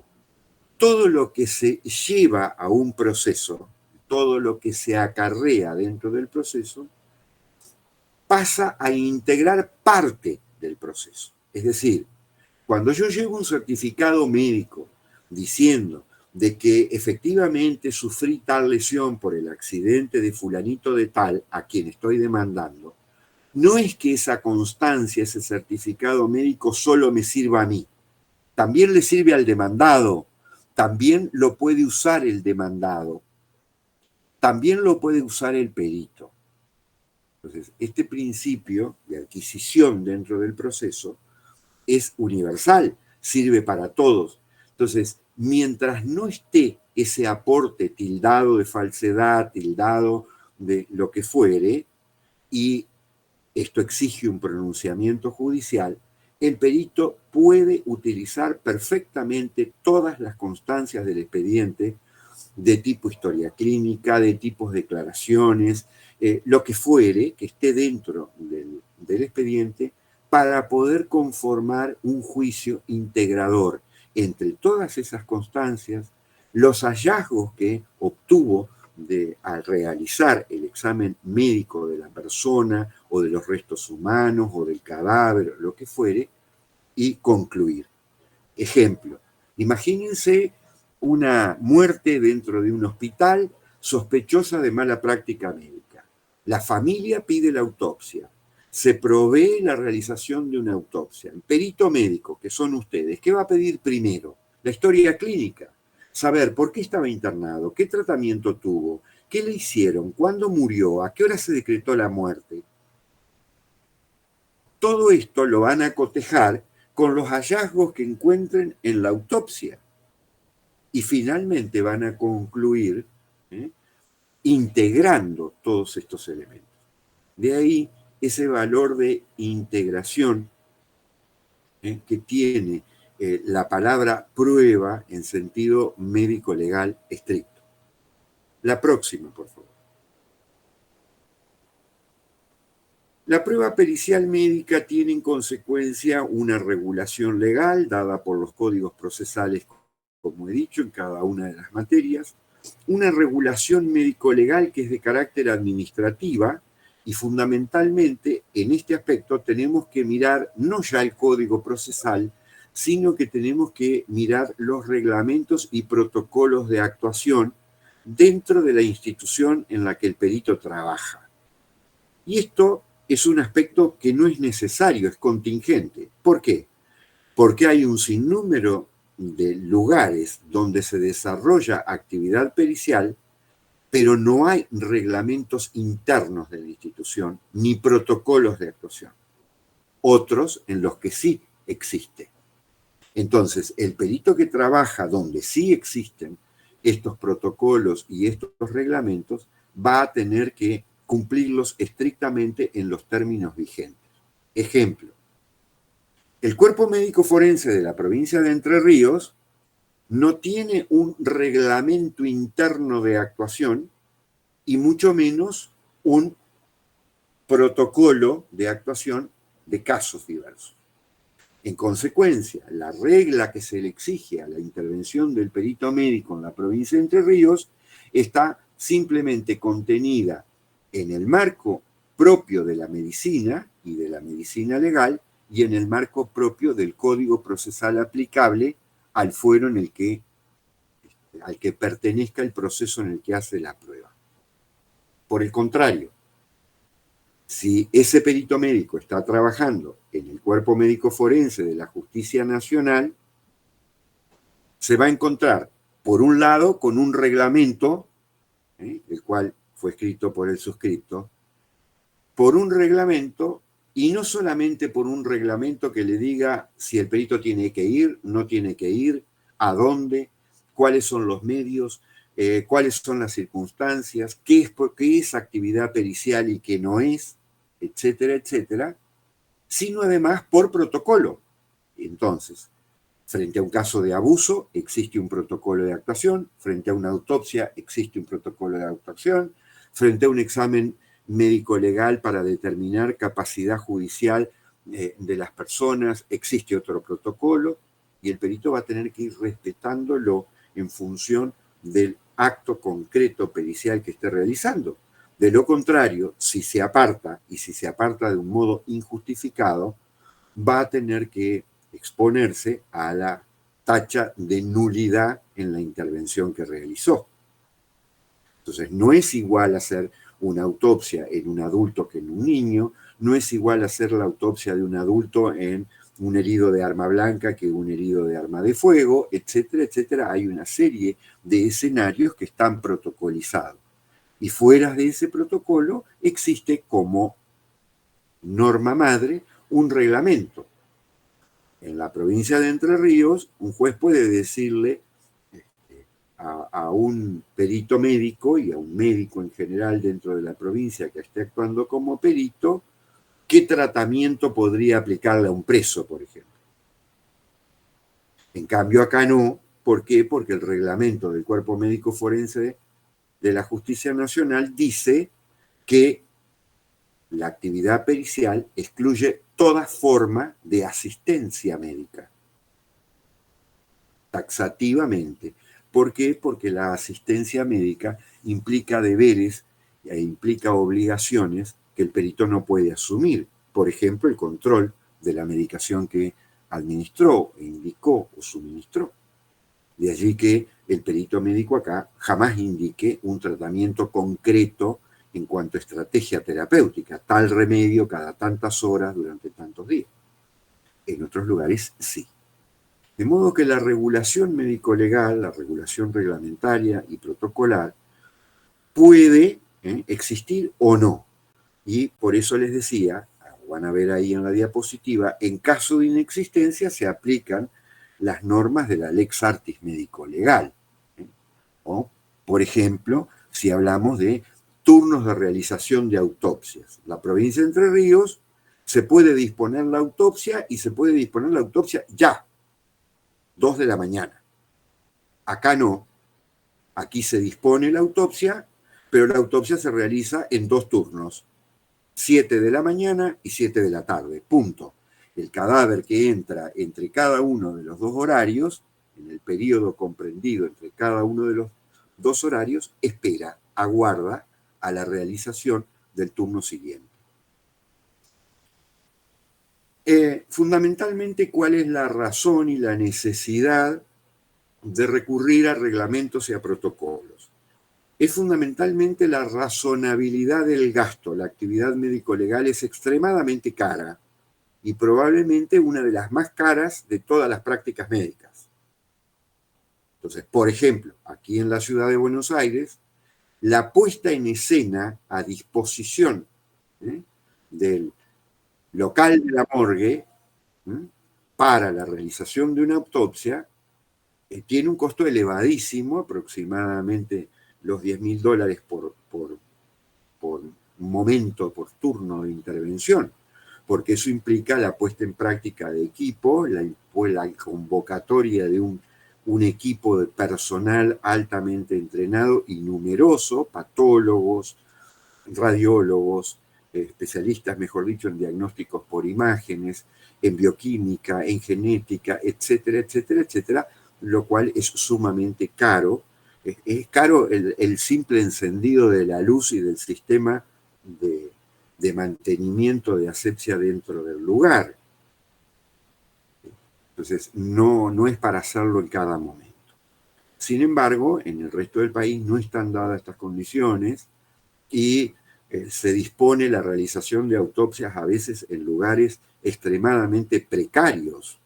Todo lo que se lleva a un proceso, todo lo que se acarrea dentro del proceso, pasa a integrar parte del proceso. Es decir, cuando yo llevo un certificado médico diciendo de que efectivamente sufrí tal lesión por el accidente de fulanito de tal a quien estoy demandando, no es que esa constancia, ese certificado médico solo me sirva a mí, también le sirve al demandado, también lo puede usar el demandado, también lo puede usar el perito. Entonces, este principio de adquisición dentro del proceso es universal, sirve para todos. Entonces, mientras no esté ese aporte tildado de falsedad, tildado de lo que fuere, y esto exige un pronunciamiento judicial, el perito puede utilizar perfectamente todas las constancias del expediente de tipo historia clínica, de tipos declaraciones, lo que fuere que esté dentro del expediente para poder conformar un juicio integrador entre todas esas constancias, los hallazgos que obtuvo al realizar el examen médico de la persona o de los restos humanos o del cadáver, lo que fuere, y concluir. Ejemplo, imagínense una muerte dentro de un hospital sospechosa de mala práctica médica. La familia pide la autopsia. Se provee la realización de una autopsia. El perito médico, que son ustedes, ¿qué va a pedir primero? La historia clínica. Saber por qué estaba internado, qué tratamiento tuvo, qué le hicieron, cuándo murió, a qué hora se decretó la muerte. Todo esto lo van a cotejar con los hallazgos que encuentren en la autopsia. Y finalmente van a concluir integrando todos estos elementos. De ahí ese valor de integración que tiene la palabra prueba en sentido médico-legal estricto. La próxima, por favor. La prueba pericial médica tiene en consecuencia una regulación legal dada por los códigos procesales, como he dicho, en cada una de las materias, una regulación médico-legal que es de carácter administrativa y fundamentalmente en este aspecto tenemos que mirar no ya el código procesal, sino que tenemos que mirar los reglamentos y protocolos de actuación dentro de la institución en la que el perito trabaja. Y esto es un aspecto que no es necesario, es contingente. ¿Por qué? Porque hay un sinnúmero de lugares donde se desarrolla actividad pericial, pero no hay reglamentos internos de la institución ni protocolos de actuación. Otros en los que sí existe. Entonces, el perito que trabaja donde sí existen estos protocolos y estos reglamentos va a tener que cumplirlos estrictamente en los términos vigentes. Ejemplo, el Cuerpo Médico Forense de la provincia de Entre Ríos no tiene un reglamento interno de actuación y mucho menos un protocolo de actuación de casos diversos. En consecuencia, la regla que se le exige a la intervención del perito médico en la provincia de Entre Ríos está simplemente contenida en el marco propio de la medicina y de la medicina legal y en el marco propio del código procesal aplicable al fuero al que pertenezca el proceso en el que hace la prueba. Por el contrario, si ese perito médico está trabajando en el Cuerpo Médico Forense de la Justicia Nacional, se va a encontrar, por un lado, con un reglamento, el cual fue escrito por el suscripto, por un reglamento, y no solamente por un reglamento que le diga si el perito tiene que ir, no tiene que ir, a dónde, cuáles son los medios, cuáles son las circunstancias, qué es actividad pericial y qué no es, etcétera, etcétera, sino además por protocolo. Entonces, frente a un caso de abuso, existe un protocolo de actuación, frente a una autopsia, existe un protocolo de actuación, frente a un examen médico-legal para determinar capacidad judicial de las personas, existe otro protocolo, y el perito va a tener que ir respetándolo en función del acto concreto pericial que esté realizando. De lo contrario, si se aparta, y si se aparta de un modo injustificado, va a tener que exponerse a la tacha de nulidad en la intervención que realizó. Entonces, no es igual hacer una autopsia en un adulto que en un niño, no es igual hacer la autopsia de un adulto en un herido de arma blanca que un herido de arma de fuego, etcétera, etcétera. Hay una serie de escenarios que están protocolizados. Y fuera de ese protocolo existe como norma madre un reglamento. En la provincia de Entre Ríos, un juez puede decirle a un perito médico y a un médico en general dentro de la provincia que esté actuando como perito, qué tratamiento podría aplicarle a un preso, por ejemplo. En cambio acá no. ¿Por qué? Porque el reglamento del Cuerpo Médico Forense de la Justicia Nacional dice que la actividad pericial excluye toda forma de asistencia médica, taxativamente. ¿Por qué? Porque la asistencia médica implica deberes e implica obligaciones que el perito no puede asumir. Por ejemplo, el control de la medicación que administró, indicó o suministró. De allí que el perito médico acá jamás indique un tratamiento concreto en cuanto a estrategia terapéutica, tal remedio cada tantas horas durante tantos días. En otros lugares sí. De modo que la regulación médico-legal, la regulación reglamentaria y protocolar puede existir o no. Y por eso les decía, van a ver ahí en la diapositiva, en caso de inexistencia se aplican las normas de la lex artis médico-legal. O, por ejemplo, si hablamos de turnos de realización de autopsias. La provincia de Entre Ríos se puede disponer la autopsia y se puede disponer la autopsia ya, 2 de la mañana. Acá no. Aquí se dispone la autopsia, pero la autopsia se realiza en 2 turnos, 7 de la mañana y 7 de la tarde, punto. El cadáver que entra entre cada uno de los 2 horarios, en el periodo comprendido entre cada uno de los 2 horarios, espera, aguarda a la realización del turno siguiente. Fundamentalmente, ¿cuál es la razón y la necesidad de recurrir a reglamentos y a protocolos? Es fundamentalmente la razonabilidad del gasto. La actividad médico-legal es extremadamente cara y probablemente una de las más caras de todas las prácticas médicas. Entonces, por ejemplo, aquí en la ciudad de Buenos Aires, la puesta en escena a disposición del local de la morgue para la realización de una autopsia tiene un costo elevadísimo, aproximadamente los $10.000 por momento, por turno de intervención, porque eso implica la puesta en práctica de equipo, la convocatoria de un equipo de personal altamente entrenado y numeroso, patólogos, radiólogos, especialistas, mejor dicho, en diagnósticos por imágenes, en bioquímica, en genética, etcétera, etcétera, etcétera, lo cual es sumamente caro. Es caro el simple encendido de la luz y del sistema de mantenimiento de asepsia dentro del lugar. Entonces, no es para hacerlo en cada momento. Sin embargo, en el resto del país no están dadas estas condiciones y se dispone la realización de autopsias a veces en lugares extremadamente precarios,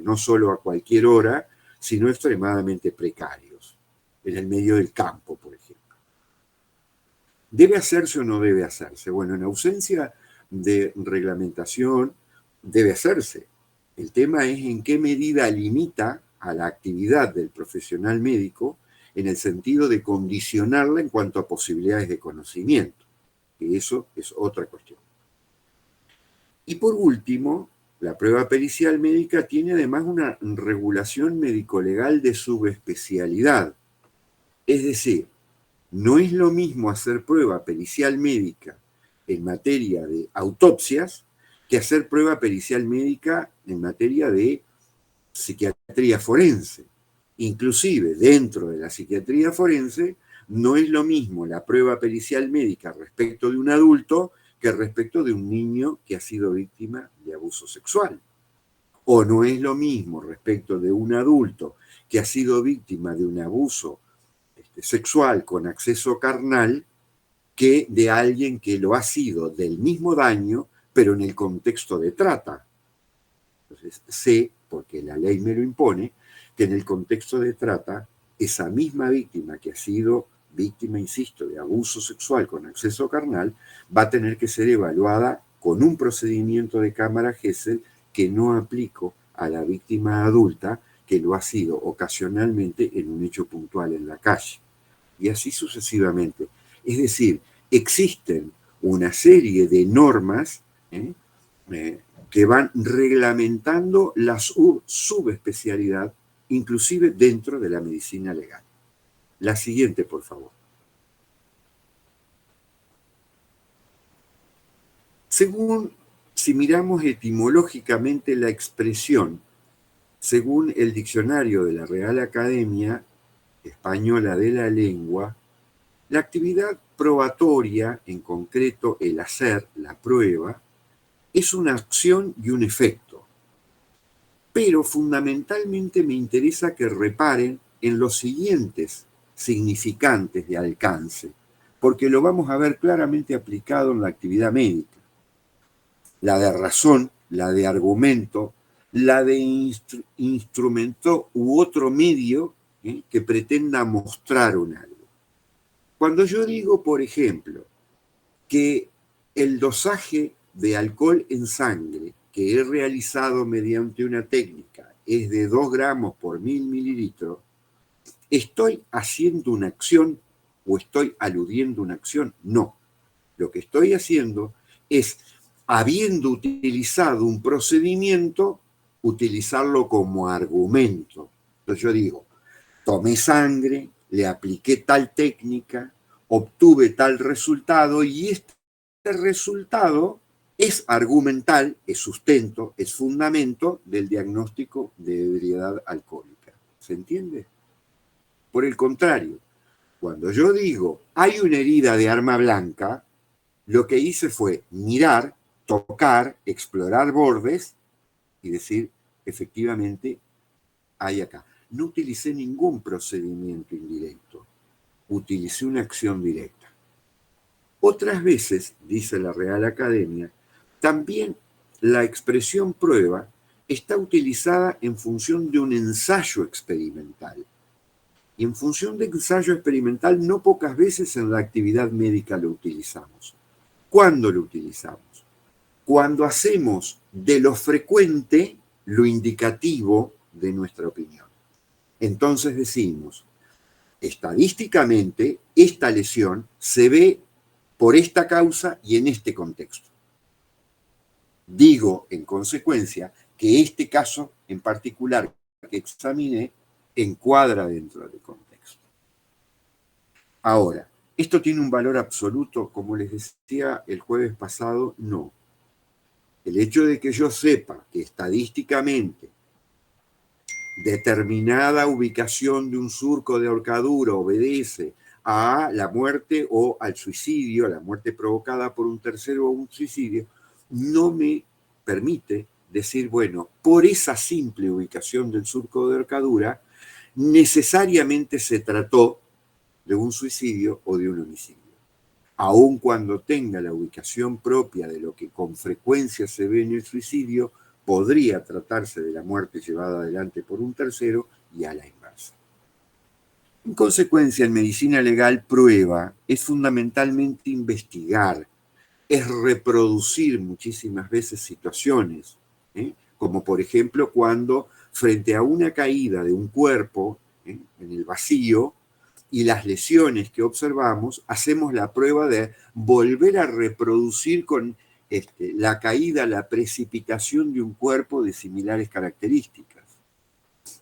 no solo a cualquier hora, sino extremadamente precarios, en el medio del campo, por ejemplo. ¿Debe hacerse o no debe hacerse? Bueno, en ausencia de reglamentación, debe hacerse. El tema es en qué medida limita a la actividad del profesional médico en el sentido de condicionarla en cuanto a posibilidades de conocimiento, que eso es otra cuestión. Y por último, la prueba pericial médica tiene además una regulación médico-legal de subespecialidad. Es decir, no es lo mismo hacer prueba pericial médica en materia de autopsias que hacer prueba pericial médica en materia de psiquiatría forense. Inclusive dentro de la psiquiatría forense no es lo mismo la prueba pericial médica respecto de un adulto que respecto de un niño que ha sido víctima de abuso sexual. O no es lo mismo respecto de un adulto que ha sido víctima de un abuso sexual con acceso carnal que de alguien que lo ha sido del mismo daño, pero en el contexto de trata. Entonces, sé, porque la ley me lo impone, que en el contexto de trata, esa misma víctima que ha sido víctima, insisto, de abuso sexual con acceso carnal, va a tener que ser evaluada con un procedimiento de cámara Gesell que no aplico a la víctima adulta que lo ha sido ocasionalmente en un hecho puntual en la calle. Y así sucesivamente. Es decir, existen una serie de normas que van reglamentando la subespecialidad, inclusive dentro de la medicina legal. La siguiente, por favor. Si miramos etimológicamente la expresión, según el diccionario de la Real Academia Española de la Lengua, la actividad probatoria, en concreto el hacer, la prueba, es una acción y un efecto. Pero fundamentalmente me interesa que reparen en los siguientes significantes de alcance, porque lo vamos a ver claramente aplicado en la actividad médica. La de razón, la de argumento, la de instrumento u otro medio que pretenda mostrar un algo. Cuando yo digo, por ejemplo, que el dosaje de alcohol en sangre que he realizado mediante una técnica es de 2 gramos por 1000 mililitros, ¿estoy haciendo una acción o estoy aludiendo una acción? No. Lo que estoy haciendo es, habiendo utilizado un procedimiento, utilizarlo como argumento. Entonces yo digo, tomé sangre, le apliqué tal técnica, obtuve tal resultado y este resultado es argumental, es sustento, es fundamento del diagnóstico de ebriedad alcohólica. ¿Se entiende? Por el contrario, cuando yo digo hay una herida de arma blanca, lo que hice fue mirar, tocar, explorar bordes y decir, efectivamente, hay acá. No utilicé ningún procedimiento indirecto, utilicé una acción directa. Otras veces, dice la Real Academia, también la expresión prueba está utilizada en función de un ensayo experimental. Y en función de ensayo experimental, no pocas veces en la actividad médica lo utilizamos. ¿Cuándo lo utilizamos? Cuando hacemos de lo frecuente lo indicativo de nuestra opinión. Entonces decimos, estadísticamente, esta lesión se ve por esta causa y en este contexto. Digo, en consecuencia, que este caso en particular que examiné encuadra dentro del contexto. Ahora, ¿esto tiene un valor absoluto? Como les decía el jueves pasado, no. El hecho de que yo sepa que estadísticamente determinada ubicación de un surco de ahorcadura obedece a la muerte o al suicidio, a la muerte provocada por un tercero o un suicidio, no me permite decir, bueno, por esa simple ubicación del surco de ahorcadura, necesariamente se trató de un suicidio o de un homicidio. Aun cuando tenga la ubicación propia de lo que con frecuencia se ve en el suicidio, podría tratarse de la muerte llevada adelante por un tercero y a la inversa. En consecuencia, en medicina legal, prueba es fundamentalmente investigar, es reproducir muchísimas veces situaciones, como por ejemplo cuando frente a una caída de un cuerpo en el vacío y las lesiones que observamos, hacemos la prueba de volver a reproducir con la caída, la precipitación de un cuerpo de similares características.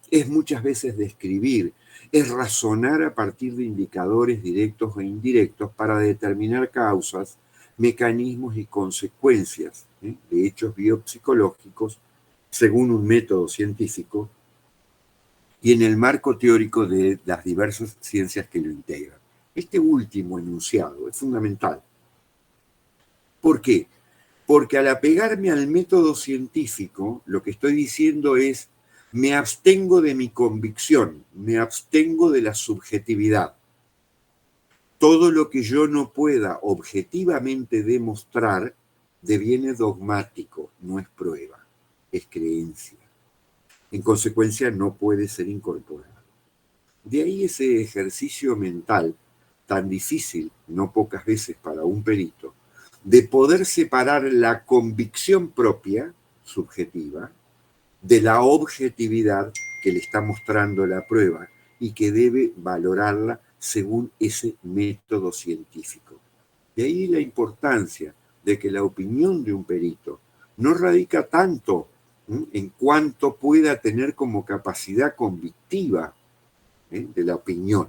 Es muchas veces describir, es razonar a partir de indicadores directos e indirectos para determinar causas, mecanismos y consecuencias de hechos biopsicológicos según un método científico y en el marco teórico de las diversas ciencias que lo integran. Este último enunciado es fundamental. ¿Por qué? Porque al apegarme al método científico, lo que estoy diciendo es, me abstengo de mi convicción, me abstengo de la subjetividad. Todo lo que yo no pueda objetivamente demostrar deviene dogmático, no es prueba, es creencia. En consecuencia, no puede ser incorporado. De ahí ese ejercicio mental tan difícil, no pocas veces para un perito, de poder separar la convicción propia, subjetiva, de la objetividad que le está mostrando la prueba y que debe valorarla según ese método científico. De ahí la importancia de que la opinión de un perito no radica tanto en cuanto pueda tener como capacidad convictiva de la opinión,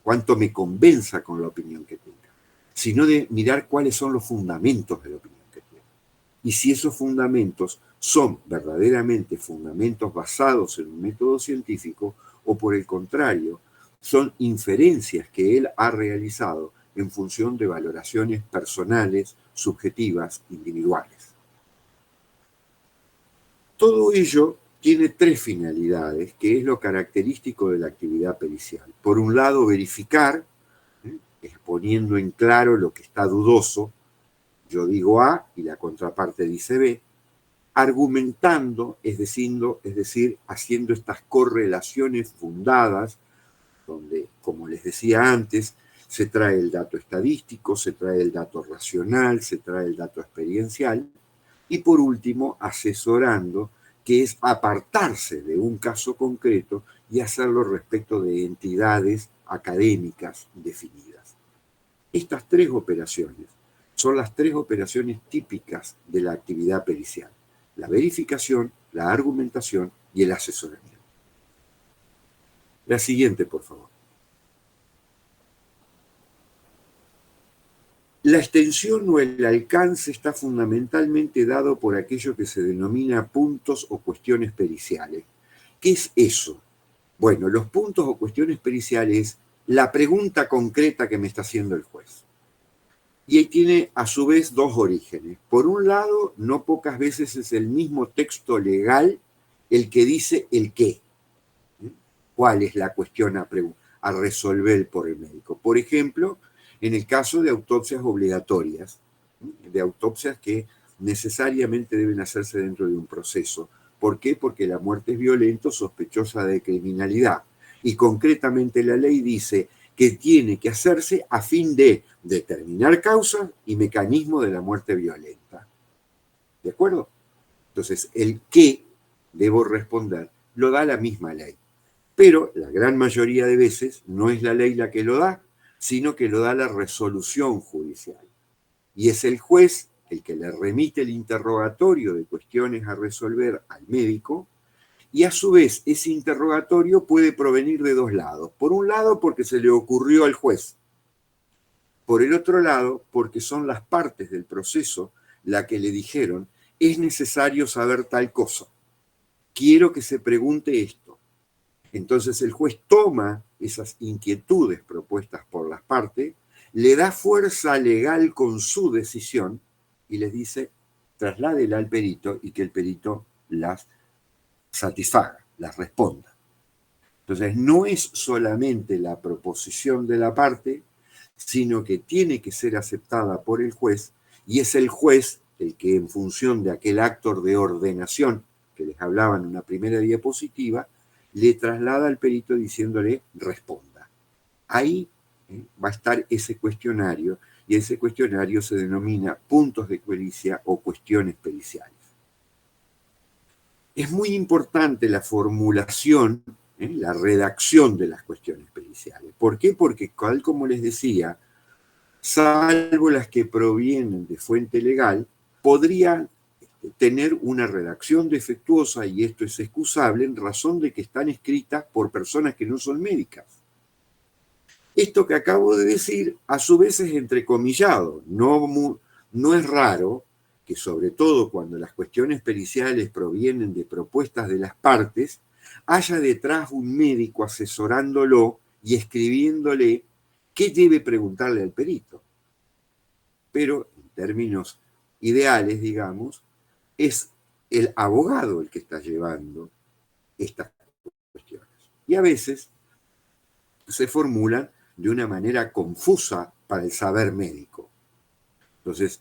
cuánto me convenza con la opinión que tenga, sino de mirar cuáles son los fundamentos de la opinión que tenga. Y si esos fundamentos son verdaderamente fundamentos basados en un método científico o por el contrario, son inferencias que él ha realizado en función de valoraciones personales, subjetivas, individuales. Todo ello tiene tres finalidades, que es lo característico de la actividad pericial. Por un lado, verificar, exponiendo en claro lo que está dudoso, yo digo A y la contraparte dice B, argumentando, es decir, haciendo estas correlaciones fundadas, donde, como les decía antes, se trae el dato estadístico, se trae el dato racional, se trae el dato experiencial, y por último, asesorando, que es apartarse de un caso concreto y hacerlo respecto de entidades académicas definidas. Estas tres operaciones son las tres operaciones típicas de la actividad pericial: la verificación, la argumentación y el asesoramiento. La siguiente, por favor. La extensión o el alcance está fundamentalmente dado por aquello que se denomina puntos o cuestiones periciales. ¿Qué es eso? Bueno, los puntos o cuestiones periciales es la pregunta concreta que me está haciendo el juez. Y ahí tiene a su vez dos orígenes. Por un lado, no pocas veces es el mismo texto legal el que dice el qué. ¿Cuál es la cuestión a resolver por el médico? Por ejemplo, en el caso de autopsias obligatorias, de autopsias que necesariamente deben hacerse dentro de un proceso. ¿Por qué? Porque la muerte es violenta, sospechosa de criminalidad. Y concretamente la ley dice que tiene que hacerse a fin de determinar causas y mecanismo de la muerte violenta. ¿De acuerdo? Entonces, el qué debo responder lo da la misma ley. Pero la gran mayoría de veces no es la ley la que lo da, sino que lo da la resolución judicial. Y es el juez el que le remite el interrogatorio de cuestiones a resolver al médico, y a su vez ese interrogatorio puede provenir de dos lados. Por un lado, porque se le ocurrió al juez. Por el otro lado, porque son las partes del proceso la que le dijeron, es necesario saber tal cosa. Quiero que se pregunte esto. Entonces el juez toma esas inquietudes propuestas por las partes, le da fuerza legal con su decisión y les dice, trasládela al perito y que el perito las satisfaga, las responda. Entonces no es solamente la proposición de la parte, sino que tiene que ser aceptada por el juez y es el juez el que en función de aquel acto de ordenación que les hablaba en una primera diapositiva, le traslada al perito diciéndole responda. Ahí va a estar ese cuestionario y ese cuestionario se denomina puntos de pericia o cuestiones periciales. Es muy importante la formulación, la redacción de las cuestiones periciales. ¿Por qué? Porque, tal como les decía, salvo las que provienen de fuente legal, podrían tener una redacción defectuosa, y esto es excusable en razón de que están escritas por personas que no son médicas. Esto que acabo de decir, a su vez es entrecomillado. No es raro que, sobre todo cuando las cuestiones periciales provienen de propuestas de las partes, haya detrás un médico asesorándolo y escribiéndole 'qué debe preguntarle al perito?'. Pero en términos ideales, digamos, es el abogado el que está llevando estas cuestiones. Y a veces se formulan de una manera confusa para el saber médico. Entonces,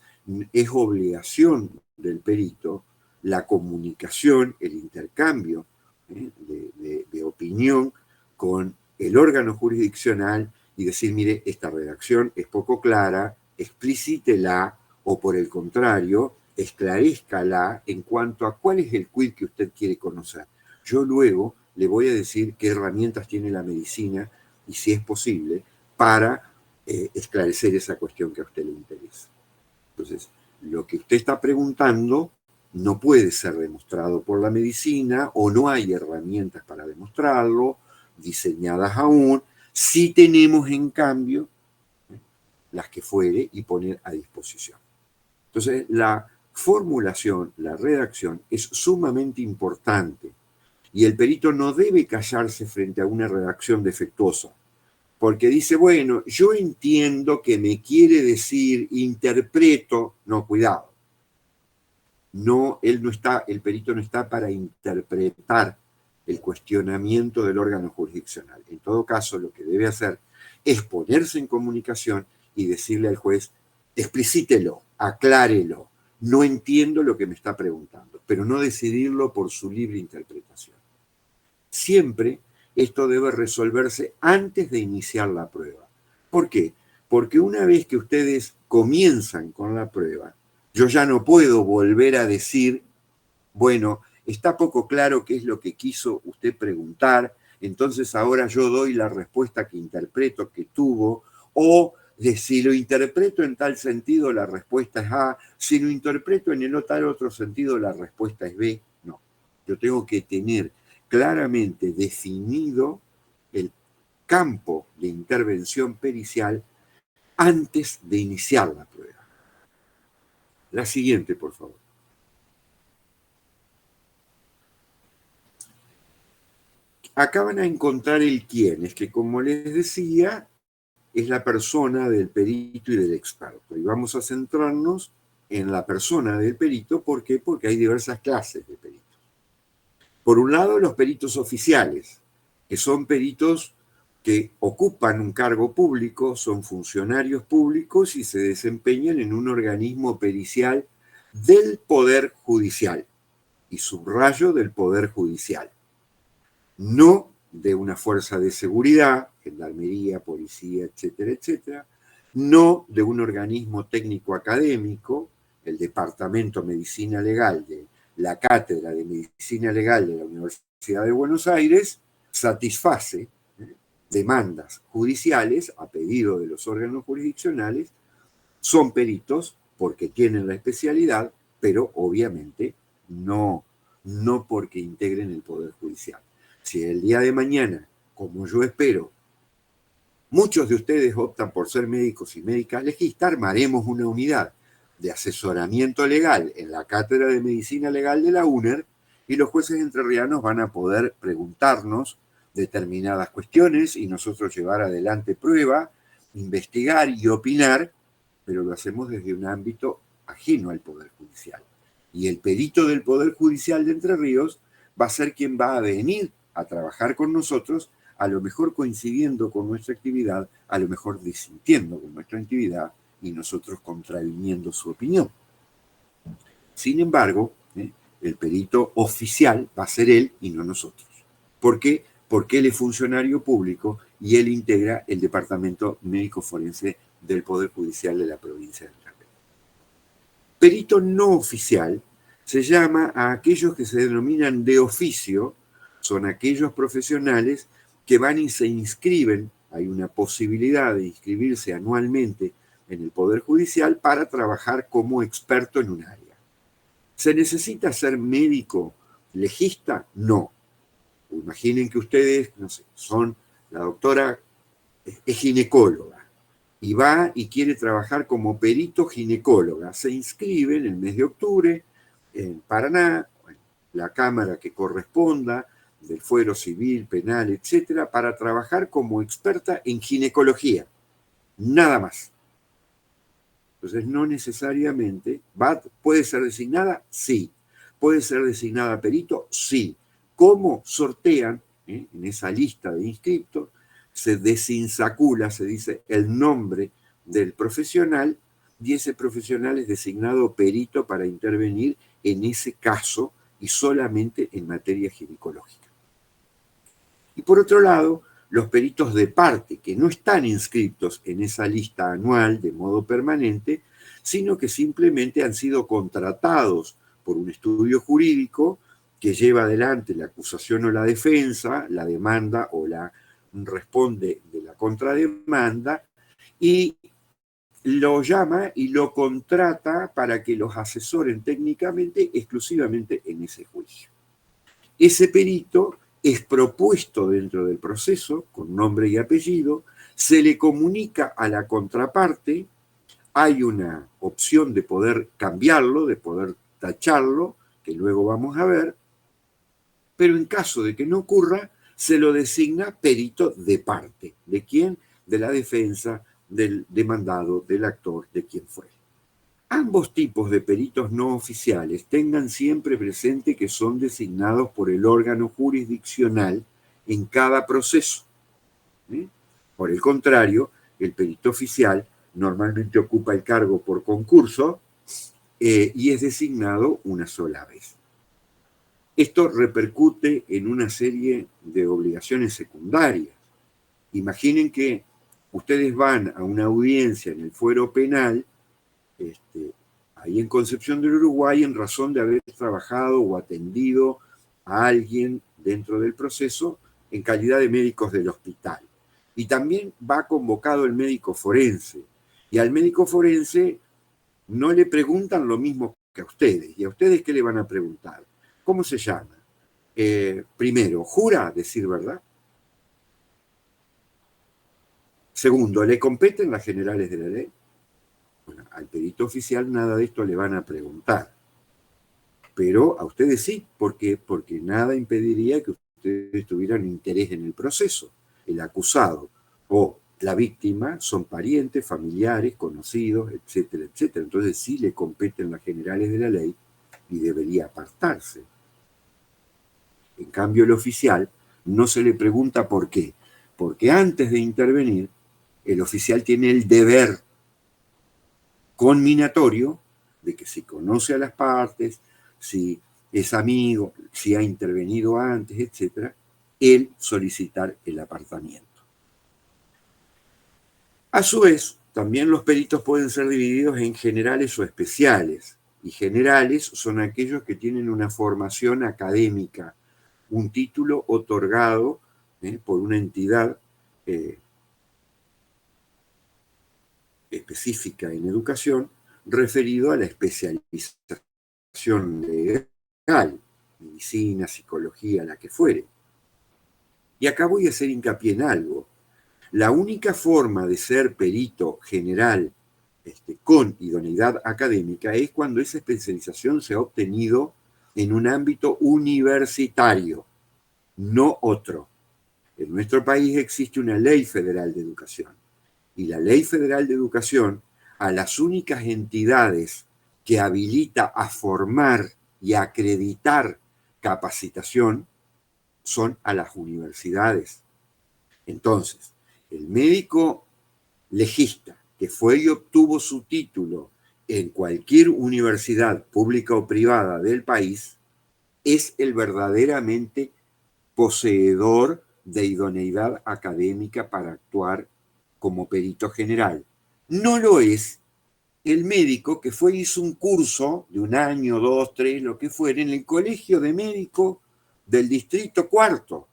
es obligación del perito la comunicación, el intercambio de opinión con el órgano jurisdiccional y decir, mire, esta redacción es poco clara, explícitela, o por el contrario, esclarezcala en cuanto a cuál es el quid que usted quiere conocer. Yo luego le voy a decir qué herramientas tiene la medicina y si es posible para esclarecer esa cuestión que a usted le interesa. Entonces, lo que usted está preguntando no puede ser demostrado por la medicina o no hay herramientas para demostrarlo, diseñadas aún. Sí tenemos, en cambio, las que fuere y poner a disposición. Entonces, la formulación, la redacción es sumamente importante y el perito no debe callarse frente a una redacción defectuosa, porque dice, bueno, yo entiendo que me quiere decir, interpreto, no, cuidado. No, el perito no está para interpretar el cuestionamiento del órgano jurisdiccional. En todo caso, lo que debe hacer es ponerse en comunicación y decirle al juez, explícitelo, aclárelo, no entiendo lo que me está preguntando, pero no decidirlo por su libre interpretación. Siempre esto debe resolverse antes de iniciar la prueba. ¿Por qué? Porque una vez que ustedes comienzan con la prueba, yo ya no puedo volver a decir, bueno, está poco claro qué es lo que quiso usted preguntar, entonces ahora yo doy la respuesta que interpreto que tuvo, o si lo interpreto en tal sentido, la respuesta es A, si lo interpreto en el tal otro sentido, la respuesta es B. No, yo tengo que tener claramente definido el campo de intervención pericial antes de iniciar la prueba. La siguiente, por favor. Acá van a encontrar el quién, es que como les decía, es la persona del perito y del experto. Y vamos a centrarnos en la persona del perito. ¿Por qué? Porque hay diversas clases de peritos. Por un lado, los peritos oficiales, que son peritos que ocupan un cargo público, son funcionarios públicos y se desempeñan en un organismo pericial del Poder Judicial. Y subrayo del Poder Judicial. No de una fuerza de seguridad, gendarmería, policía, etcétera, etcétera. No de un organismo técnico académico, el Departamento de Medicina Legal de la Cátedra de Medicina Legal de la Universidad de Buenos Aires, satisface demandas judiciales a pedido de los órganos jurisdiccionales, son peritos porque tienen la especialidad, pero obviamente no porque integren el Poder Judicial. Si el día de mañana, como yo espero, muchos de ustedes optan por ser médicos y médicas legistas, armaremos una unidad de asesoramiento legal en la Cátedra de Medicina Legal de la UNER y los jueces entrerrianos van a poder preguntarnos determinadas cuestiones y nosotros llevar adelante prueba, investigar y opinar, pero lo hacemos desde un ámbito ajeno al Poder Judicial. Y el perito del Poder Judicial de Entre Ríos va a ser quien va a venir a trabajar con nosotros, a lo mejor coincidiendo con nuestra actividad, a lo mejor disintiendo con nuestra actividad y nosotros contraviniendo su opinión. Sin embargo, el perito oficial va a ser él y no nosotros. ¿Por qué? Porque él es funcionario público y él integra el Departamento Médico Forense del Poder Judicial de la provincia de Entre Ríos. Perito no oficial se llama a aquellos que se denominan de oficio, son aquellos profesionales que van y se inscriben, hay una posibilidad de inscribirse anualmente en el Poder Judicial para trabajar como experto en un área. ¿Se necesita ser médico legista? No. Imaginen que ustedes, no sé, son la doctora, es ginecóloga, y va y quiere trabajar como perito ginecóloga. Se inscribe en el mes de octubre en Paraná, en la cámara que corresponda, del fuero civil, penal, etcétera, para trabajar como experta en ginecología. Nada más. Entonces, no necesariamente, ¿puede ser designada? Sí. ¿Puede ser designada perito? Sí. ¿Cómo sortean en esa lista de inscriptos? Se desinsacula, se dice el nombre del profesional, y ese profesional es designado perito para intervenir en ese caso y solamente en materia ginecológica. Y por otro lado, los peritos de parte, que no están inscritos en esa lista anual de modo permanente, sino que simplemente han sido contratados por un estudio jurídico que lleva adelante la acusación o la defensa, la demanda o la responde de la contrademanda, y lo llama y lo contrata para que los asesoren técnicamente exclusivamente en ese juicio. Ese perito es propuesto dentro del proceso con nombre y apellido, se le comunica a la contraparte, hay una opción de poder cambiarlo, de poder tacharlo, que luego vamos a ver, pero en caso de que no ocurra, se lo designa perito de parte. ¿De quién? De la defensa, del demandado, del actor, de quien fuere. Ambos tipos de peritos no oficiales tengan siempre presente que son designados por el órgano jurisdiccional en cada proceso. Por el contrario, el perito oficial normalmente ocupa el cargo por concurso y es designado una sola vez. Esto repercute en una serie de obligaciones secundarias. Imaginen que ustedes van a una audiencia en el fuero penal, ahí en Concepción del Uruguay, en razón de haber trabajado o atendido a alguien dentro del proceso en calidad de médicos del hospital. Y también va convocado el médico forense. Y al médico forense no le preguntan lo mismo que a ustedes. ¿Y a ustedes qué le van a preguntar? ¿Cómo se llama? Primero, ¿jura decir verdad? Segundo, ¿le competen las generales de la ley? Bueno, al perito oficial nada de esto le van a preguntar. Pero a ustedes sí, porque nada impediría que ustedes tuvieran interés en el proceso. El acusado o la víctima son parientes, familiares, conocidos, etcétera, etcétera. Entonces sí le competen las generales de la ley y debería apartarse. En cambio, el oficial no se le pregunta por qué. Porque antes de intervenir, el oficial tiene el deber conminatorio de que si conoce a las partes, si es amigo, si ha intervenido antes, etcétera, él solicitar el apartamiento. A su vez, también los peritos pueden ser divididos en generales o especiales. Y generales son aquellos que tienen una formación académica, un título otorgado por una entidad específica en educación, referido a la especialización legal, medicina, psicología, la que fuere. Y acá voy a hacer hincapié en algo. La única forma de ser perito general con idoneidad académica es cuando esa especialización se ha obtenido en un ámbito universitario, no otro. En nuestro país existe una ley federal de educación. Y la ley federal de educación, a las únicas entidades que habilita a formar y a acreditar capacitación son a las universidades. Entonces, el médico legista que fue y obtuvo su título en cualquier universidad pública o privada del país es el verdaderamente poseedor de idoneidad académica para actuar como perito general. No lo es el médico que fue y hizo un curso de 1 año, 2, 3, lo que fuera, en el colegio de médico del distrito 4,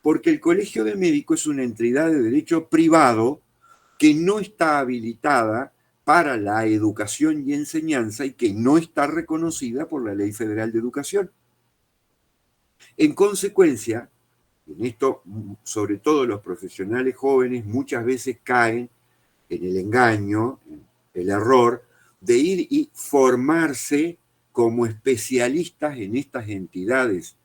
porque el colegio de médico es una entidad de derecho privado que no está habilitada para la educación y enseñanza y que no está reconocida por la Ley Federal de Educación. En consecuencia, en esto, sobre todo los profesionales jóvenes, muchas veces caen en el engaño, en el error de ir y formarse como especialistas en estas entidades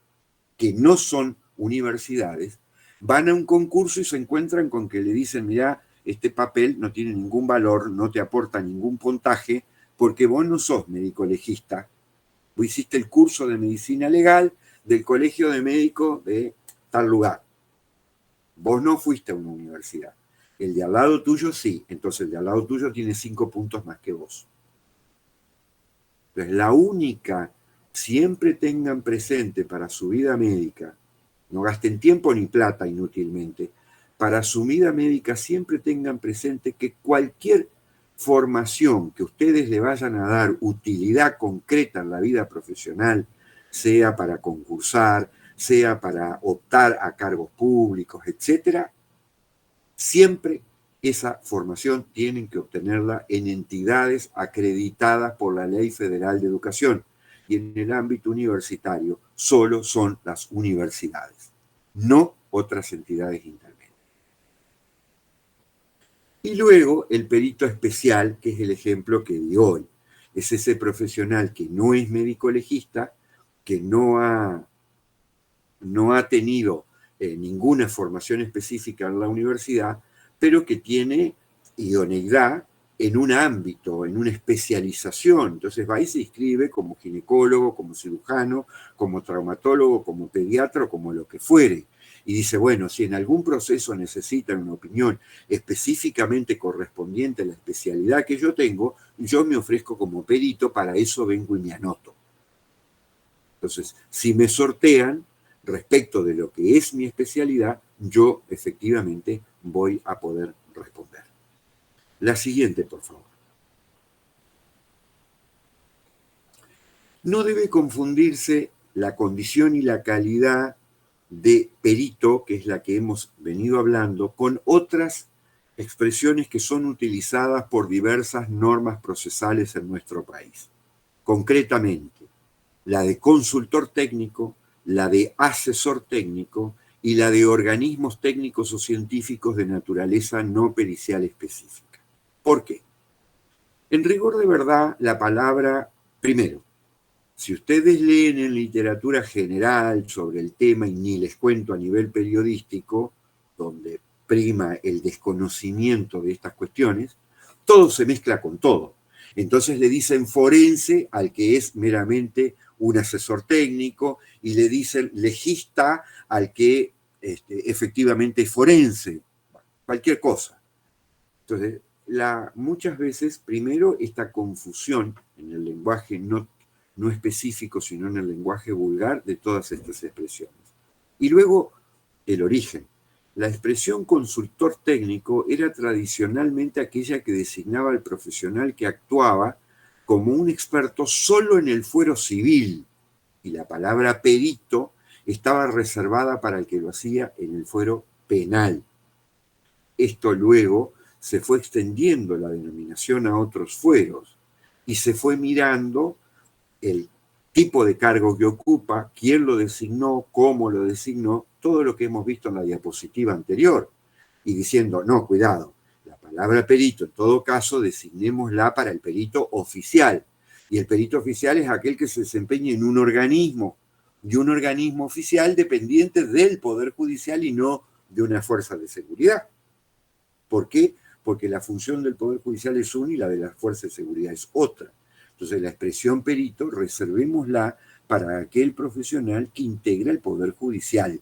que no son universidades, van a un concurso y se encuentran con que le dicen, mirá, este papel no tiene ningún valor, no te aporta ningún puntaje, porque vos no sos médico legista. Vos hiciste el curso de medicina legal del colegio de médicos de tal lugar. Vos no fuiste a una universidad. El de al lado tuyo sí, entonces el de al lado tuyo tiene 5 puntos más que vos. Entonces la única, siempre tengan presente para su vida médica, no gasten tiempo ni plata inútilmente, para su vida médica siempre tengan presente que cualquier formación que ustedes le vayan a dar utilidad concreta en la vida profesional, sea para concursar, sea para optar a cargos públicos, etcétera, siempre esa formación tienen que obtenerla en entidades acreditadas por la Ley Federal de Educación. Y en el ámbito universitario solo son las universidades, no otras entidades intermedias. Y luego el perito especial, que es el ejemplo que di hoy. Es ese profesional que no es médico legista, que no ha tenido ninguna formación específica en la universidad, pero que tiene idoneidad en un ámbito, en una especialización. Entonces va y se inscribe como ginecólogo, como cirujano, como traumatólogo, como pediatra o como lo que fuere. Y dice, bueno, si en algún proceso necesitan una opinión específicamente correspondiente a la especialidad que yo tengo, yo me ofrezco como perito, para eso vengo y me anoto. Entonces, si me sortean respecto de lo que es mi especialidad, yo efectivamente voy a poder responder. La siguiente, por favor. No debe confundirse la condición y la calidad de perito, que es la que hemos venido hablando, con otras expresiones que son utilizadas por diversas normas procesales en nuestro país. Concretamente, la de consultor técnico, la de asesor técnico y la de organismos técnicos o científicos de naturaleza no pericial específica. ¿Por qué? En rigor de verdad, la palabra, primero, si ustedes leen en literatura general sobre el tema, y ni les cuento a nivel periodístico, donde prima el desconocimiento de estas cuestiones, todo se mezcla con todo. Entonces le dicen forense al que es meramente un asesor técnico, y le dicen legista al que efectivamente es forense, cualquier cosa. Entonces, muchas veces, primero, esta confusión en el lenguaje no específico, sino en el lenguaje vulgar de todas estas expresiones. Y luego, el origen. La expresión consultor técnico era tradicionalmente aquella que designaba al profesional que actuaba como un experto solo en el fuero civil, y la palabra perito estaba reservada para el que lo hacía en el fuero penal. Esto luego se fue extendiendo la denominación a otros fueros y se fue mirando el tipo de cargo que ocupa, quién lo designó, cómo lo designó, todo lo que hemos visto en la diapositiva anterior, y diciendo, no, cuidado, la palabra perito, en todo caso, designémosla para el perito oficial, y el perito oficial es aquel que se desempeña en un organismo, y un organismo oficial dependiente del Poder Judicial y no de una fuerza de seguridad. ¿Por qué? Porque la función del Poder Judicial es una y la de las fuerzas de seguridad es otra. Entonces la expresión perito reservémosla para aquel profesional que integra el Poder Judicial.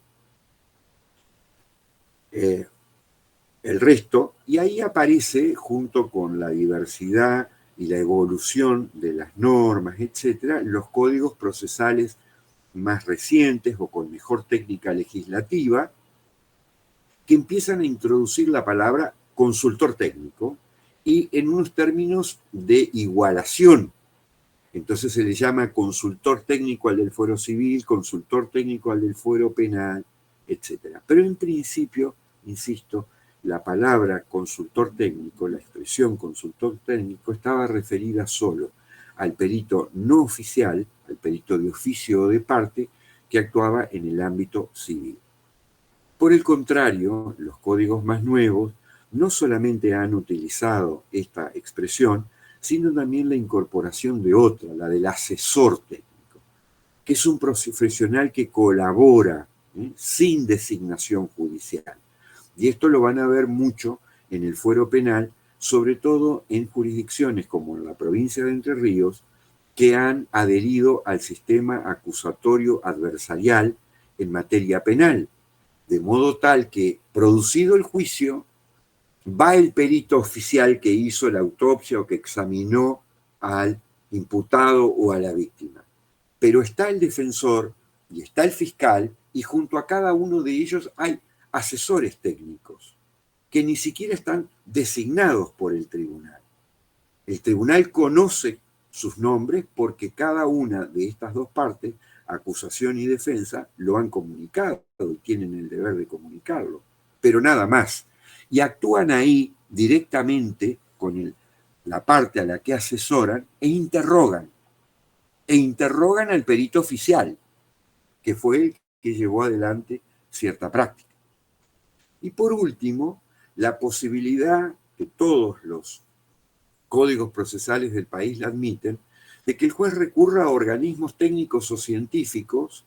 El resto, y ahí aparece, junto con la diversidad y la evolución de las normas, etcétera, los códigos procesales más recientes o con mejor técnica legislativa, que empiezan a introducir la palabra consultor técnico y en unos términos de igualación. Entonces se le llama consultor técnico al del fuero civil, consultor técnico al del fuero penal, etc. Pero en principio, insisto, la palabra consultor técnico, la expresión consultor técnico, estaba referida solo al perito no oficial, al perito de oficio o de parte, que actuaba en el ámbito civil. Por el contrario, los códigos más nuevos no solamente han utilizado esta expresión, sino también la incorporación de otra, la del asesor técnico, que es un profesional que colabora sin designación judicial. Y esto lo van a ver mucho en el fuero penal, sobre todo en jurisdicciones como en la provincia de Entre Ríos, que han adherido al sistema acusatorio adversarial en materia penal, de modo tal que, producido el juicio, va el perito oficial que hizo la autopsia o que examinó al imputado o a la víctima. Pero está el defensor y está el fiscal, y junto a cada uno de ellos hay asesores técnicos que ni siquiera están designados por el tribunal. El tribunal conoce sus nombres porque cada una de estas dos partes, acusación y defensa, lo han comunicado y tienen el deber de comunicarlo, pero nada más. Y actúan ahí directamente con la parte a la que asesoran e interrogan al perito oficial, que fue el que llevó adelante cierta práctica. Y por último, la posibilidad que todos los códigos procesales del país la admiten, de que el juez recurra a organismos técnicos o científicos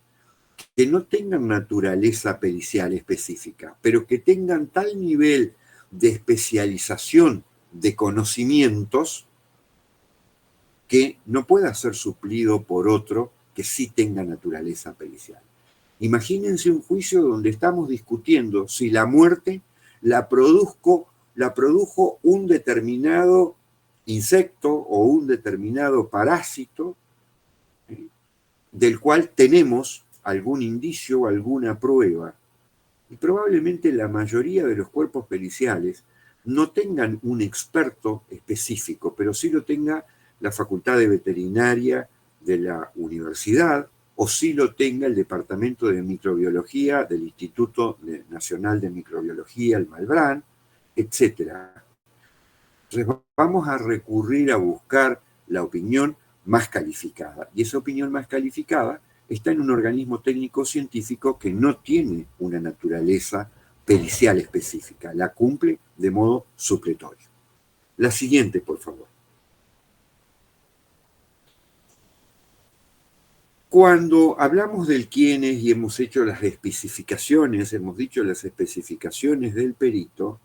que no tengan naturaleza pericial específica, pero que tengan tal nivel de especialización de conocimientos que no pueda ser suplido por otro que sí tenga naturaleza pericial. Imagínense un juicio donde estamos discutiendo si la muerte la produjo un determinado insecto o un determinado parásito, del cual tenemos algún indicio o alguna prueba. Y probablemente la mayoría de los cuerpos periciales no tengan un experto específico, pero sí lo tenga la Facultad de Veterinaria de la universidad, o sí lo tenga el Departamento de Microbiología del Instituto Nacional de Microbiología, el Malbrán, etc. Entonces vamos a recurrir a buscar la opinión más calificada. Y esa opinión más calificada está en un organismo técnico-científico que no tiene una naturaleza pericial específica. La cumple de modo supletorio. La siguiente, por favor. Cuando hablamos del quiénes y hemos hecho las especificaciones, hemos dicho las especificaciones del perito,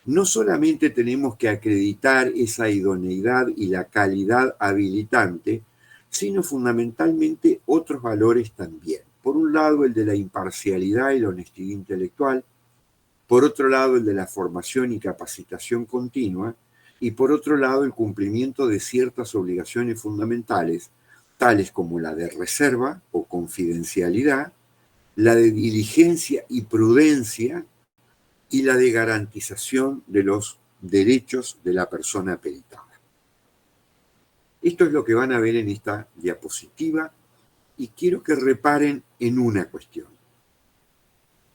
no solamente tenemos que acreditar esa idoneidad y la calidad habilitante, sino fundamentalmente otros valores también. Por un lado, el de la imparcialidad y la honestidad intelectual, por otro lado, el de la formación y capacitación continua, y por otro lado, el cumplimiento de ciertas obligaciones fundamentales, tales como la de reserva o confidencialidad, la de diligencia y prudencia, y la de garantización de los derechos de la persona peritada. Esto es lo que van a ver en esta diapositiva y quiero que reparen en una cuestión.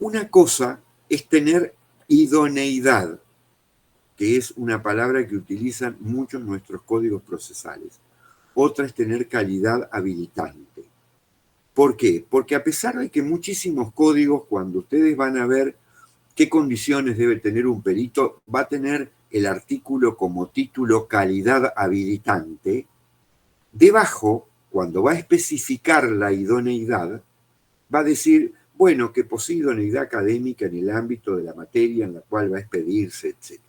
Una cosa es tener idoneidad, que es una palabra que utilizan muchos nuestros códigos procesales. Otra es tener calidad habilitante. ¿Por qué? Porque a pesar de que muchísimos códigos, cuando ustedes van a ver qué condiciones debe tener un perito, va a tener el artículo como título calidad habilitante. Debajo, cuando va a especificar la idoneidad, va a decir, bueno, que posee idoneidad académica en el ámbito de la materia en la cual va a expedirse, etc.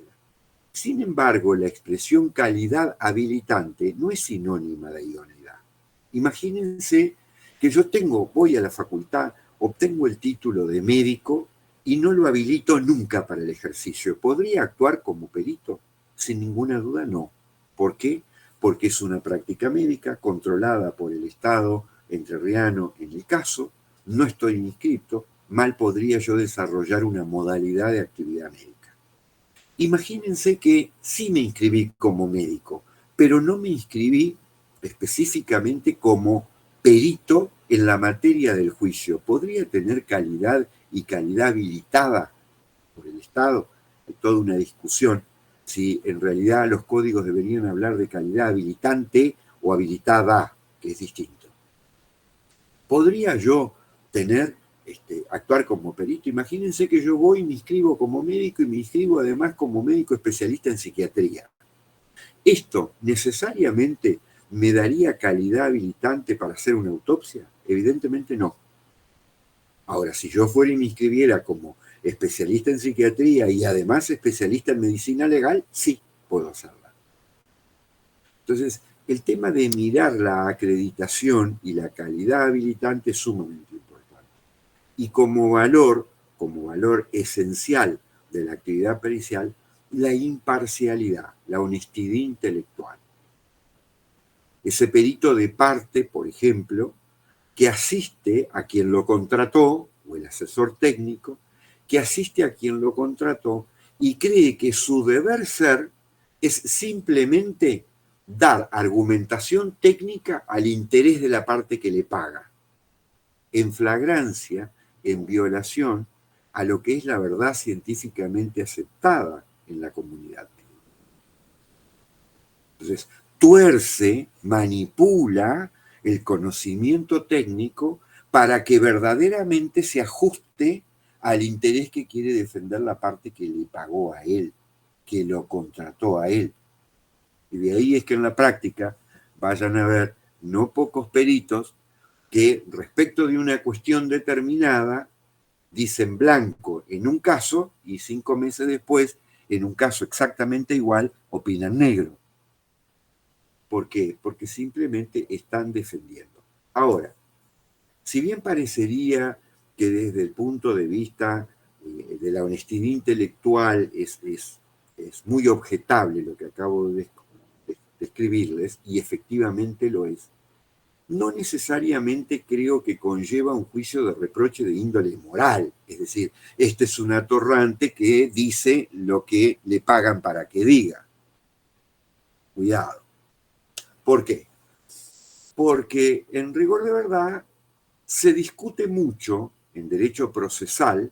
Sin embargo, la expresión calidad habilitante no es sinónima de idoneidad. Imagínense que yo voy a la facultad, obtengo el título de médico y no lo habilito nunca para el ejercicio. ¿Podría actuar como perito? Sin ninguna duda, no. ¿Por qué? Porque es una práctica médica controlada por el Estado entrerriano en el caso, no estoy inscrito, mal podría yo desarrollar una modalidad de actividad médica. Imagínense que sí me inscribí como médico, pero no me inscribí específicamente como perito en la materia del juicio. ¿Podría tener calidad y calidad habilitada por el Estado? Hay toda una discusión si en realidad los códigos deberían hablar de calidad habilitante o habilitada, que es distinto. ¿Podría yo actuar como perito? Imagínense que yo voy y me inscribo como médico y me inscribo además como médico especialista en psiquiatría. ¿Esto necesariamente me daría calidad habilitante para hacer una autopsia? Evidentemente no. Ahora, si yo fuera y me inscribiera como especialista en psiquiatría y además especialista en medicina legal, sí puedo hacerla. Entonces, el tema de mirar la acreditación y la calidad habilitante es sumamente importante. Y como valor esencial de la actividad pericial, la imparcialidad, la honestidad intelectual. Ese perito de parte, por ejemplo, que asiste a quien lo contrató, o el asesor técnico, que asiste a quien lo contrató y cree que su deber ser es simplemente dar argumentación técnica al interés de la parte que le paga, en flagrancia, en violación a lo que es la verdad científicamente aceptada en la comunidad. Entonces, tuerce, manipula el conocimiento técnico para que verdaderamente se ajuste al interés que quiere defender la parte que le pagó a él, que lo contrató a él. Y de ahí es que en la práctica vayan a ver no pocos peritos que respecto de una cuestión determinada dicen blanco en un caso y 5 meses después, en un caso exactamente igual, opinan negro. ¿Por qué? Porque simplemente están defendiendo. Ahora, si bien parecería que desde el punto de vista de la honestidad intelectual es muy objetable lo que acabo de describirles, y efectivamente lo es, no necesariamente creo que conlleva un juicio de reproche de índole moral. Es decir, este es un atorrante que dice lo que le pagan para que diga. Cuidado. ¿Por qué? Porque en rigor de verdad se discute mucho en derecho procesal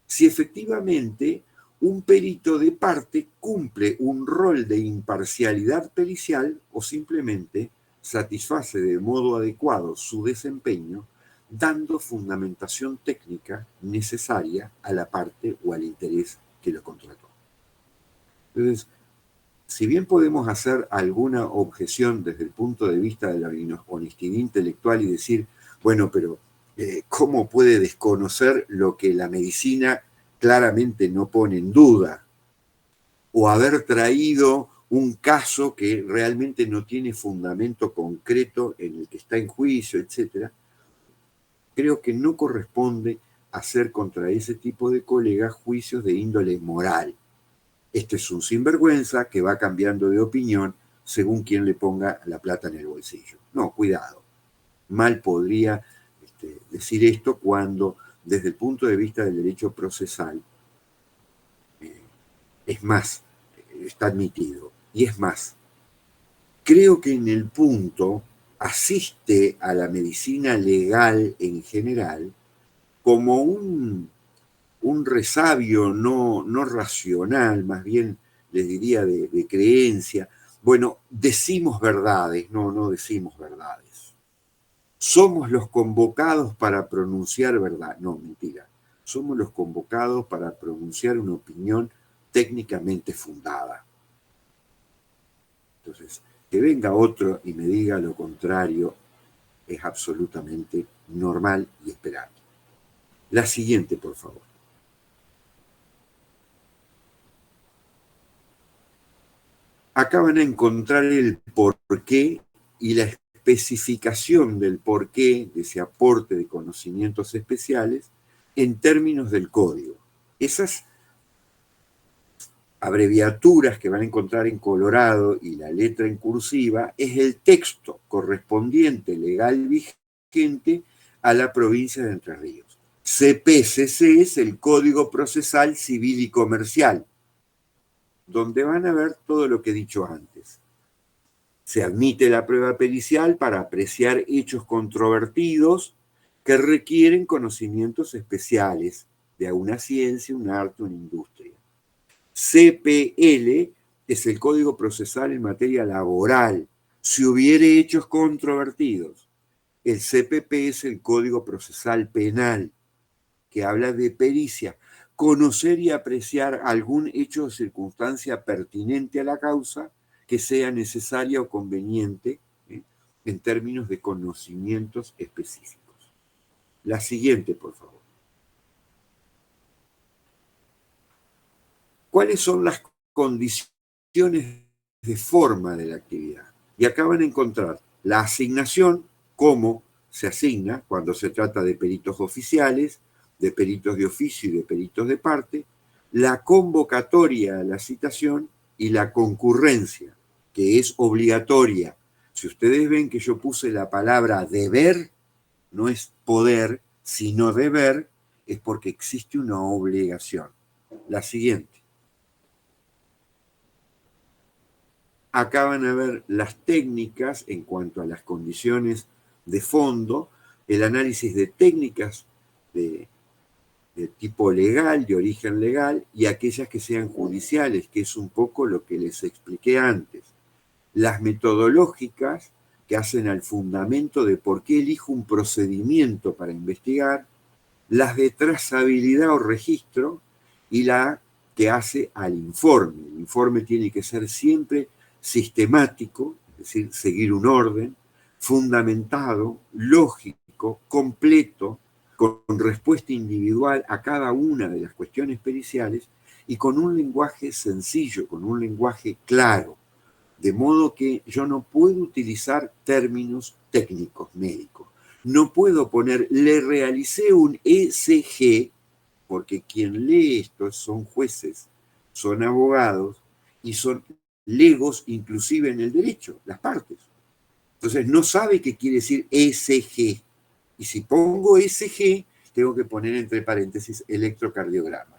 si efectivamente un perito de parte cumple un rol de imparcialidad pericial o simplemente satisface de modo adecuado su desempeño dando fundamentación técnica necesaria a la parte o al interés que lo contrató. Entonces, si bien podemos hacer alguna objeción desde el punto de vista de la honestidad intelectual y decir, bueno, pero ¿cómo puede desconocer lo que la medicina claramente no pone en duda? O haber traído un caso que realmente no tiene fundamento concreto en el que está en juicio, etc. Creo que no corresponde hacer contra ese tipo de colegas juicios de índole moral. Este es un sinvergüenza que va cambiando de opinión según quien le ponga la plata en el bolsillo. No, cuidado. Mal podría decir esto cuando, desde el punto de vista del derecho procesal, es más, está admitido. Y es más, creo que en el punto asiste a la medicina legal en general como un resabio no racional, más bien les diría de creencia. Bueno, decimos verdades, no decimos verdades. Somos los convocados para pronunciar verdad. No, mentira. Somos los convocados para pronunciar una opinión técnicamente fundada. Entonces, que venga otro y me diga lo contrario es absolutamente normal y esperable. La siguiente, por favor. Acá van a encontrar el porqué y la especificación del porqué de ese aporte de conocimientos especiales en términos del código. Esas abreviaturas que van a encontrar en colorado y la letra en cursiva es el texto correspondiente legal vigente a la provincia de Entre Ríos. CPCC es el Código Procesal Civil y Comercial, donde van a ver todo lo que he dicho antes. Se admite la prueba pericial para apreciar hechos controvertidos que requieren conocimientos especiales de una ciencia, un arte, una industria. CPL es el Código Procesal en materia laboral, si hubiere hechos controvertidos. El CPP es el Código Procesal Penal, que habla de pericia, conocer y apreciar algún hecho o circunstancia pertinente a la causa que sea necesaria o conveniente en términos de conocimientos específicos. La siguiente, por favor. ¿Cuáles son las condiciones de forma de la actividad? Y acá van a encontrar la asignación, cómo se asigna cuando se trata de peritos oficiales, de peritos de oficio y de peritos de parte, la convocatoria a la citación y la concurrencia, que es obligatoria. Si ustedes ven que yo puse la palabra deber, no es poder, sino deber, es porque existe una obligación. La siguiente. Acá van a ver las técnicas en cuanto a las condiciones de fondo, el análisis de técnicas de tipo legal, de origen legal, y aquellas que sean judiciales, que es un poco lo que les expliqué antes. Las metodológicas que hacen al fundamento de por qué elijo un procedimiento para investigar, las de trazabilidad o registro, y la que hace al informe. El informe tiene que ser siempre sistemático, es decir, seguir un orden, fundamentado, lógico, completo, con respuesta individual a cada una de las cuestiones periciales y con un lenguaje sencillo, con un lenguaje claro, de modo que yo no puedo utilizar términos técnicos médicos. No puedo poner, le realicé un ECG, porque quien lee esto son jueces, son abogados y son legos inclusive en el derecho, las partes. Entonces no sabe qué quiere decir ECG. Y si pongo ECG, tengo que poner entre paréntesis electrocardiograma.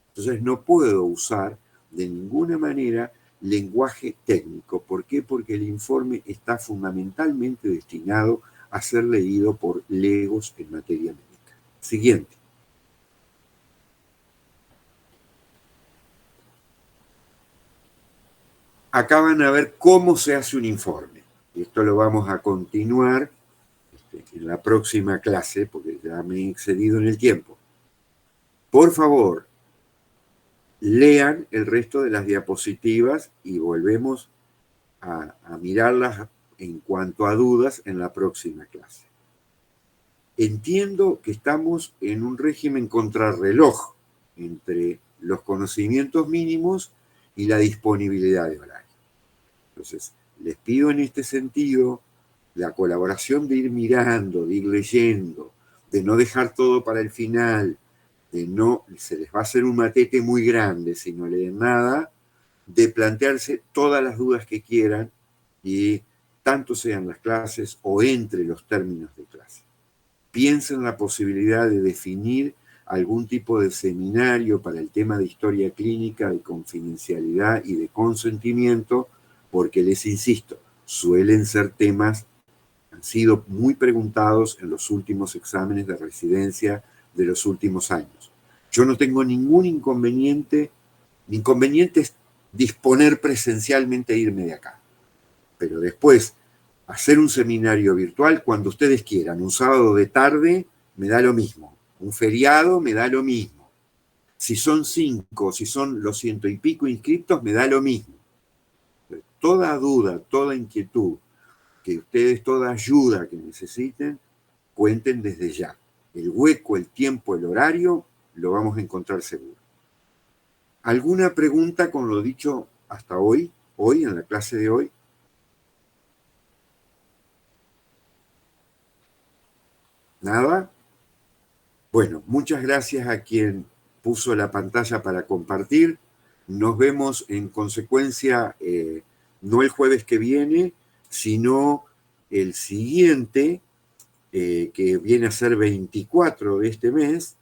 Entonces no puedo usar de ninguna manera lenguaje técnico. ¿Por qué? Porque el informe está fundamentalmente destinado a ser leído por legos en materia médica. Siguiente. Acá van a ver cómo se hace un informe. Y esto lo vamos a continuar en la próxima clase, porque ya me he excedido en el tiempo. Por favor, lean el resto de las diapositivas y volvemos a mirarlas en cuanto a dudas en la próxima clase. Entiendo que estamos en un régimen contrarreloj entre los conocimientos mínimos y la disponibilidad de horario. Entonces, les pido en este sentido la colaboración de ir mirando, de ir leyendo, de no dejar todo para el final, de no, se les va a hacer un matete muy grande si no leen nada, de plantearse todas las dudas que quieran y tanto sean las clases o entre los términos de clase. Piensen en la posibilidad de definir algún tipo de seminario para el tema de historia clínica, de confidencialidad y de consentimiento, porque les insisto, suelen ser temas, han sido muy preguntados en los últimos exámenes de residencia de los últimos años. Yo no tengo ningún inconveniente, mi inconveniente es disponer presencialmente a irme de acá. Pero después, hacer un seminario virtual cuando ustedes quieran, un sábado de tarde, me da lo mismo. Un feriado, me da lo mismo. Si son 5, si son los 100 y pico inscriptos, me da lo mismo. Toda duda, toda inquietud, que ustedes, toda ayuda que necesiten, cuenten desde ya. El hueco, el tiempo, el horario, lo vamos a encontrar seguro. ¿Alguna pregunta con lo dicho hasta hoy en la clase de hoy? ¿Nada? Bueno, muchas gracias a quien puso la pantalla para compartir. Nos vemos en consecuencia, no el jueves que viene, sino el siguiente, que viene a ser 24 de este mes,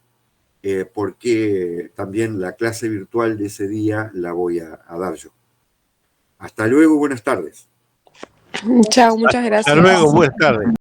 porque también la clase virtual de ese día la voy a dar yo. Hasta luego, buenas tardes. Chao, muchas gracias. Hasta luego, buenas tardes.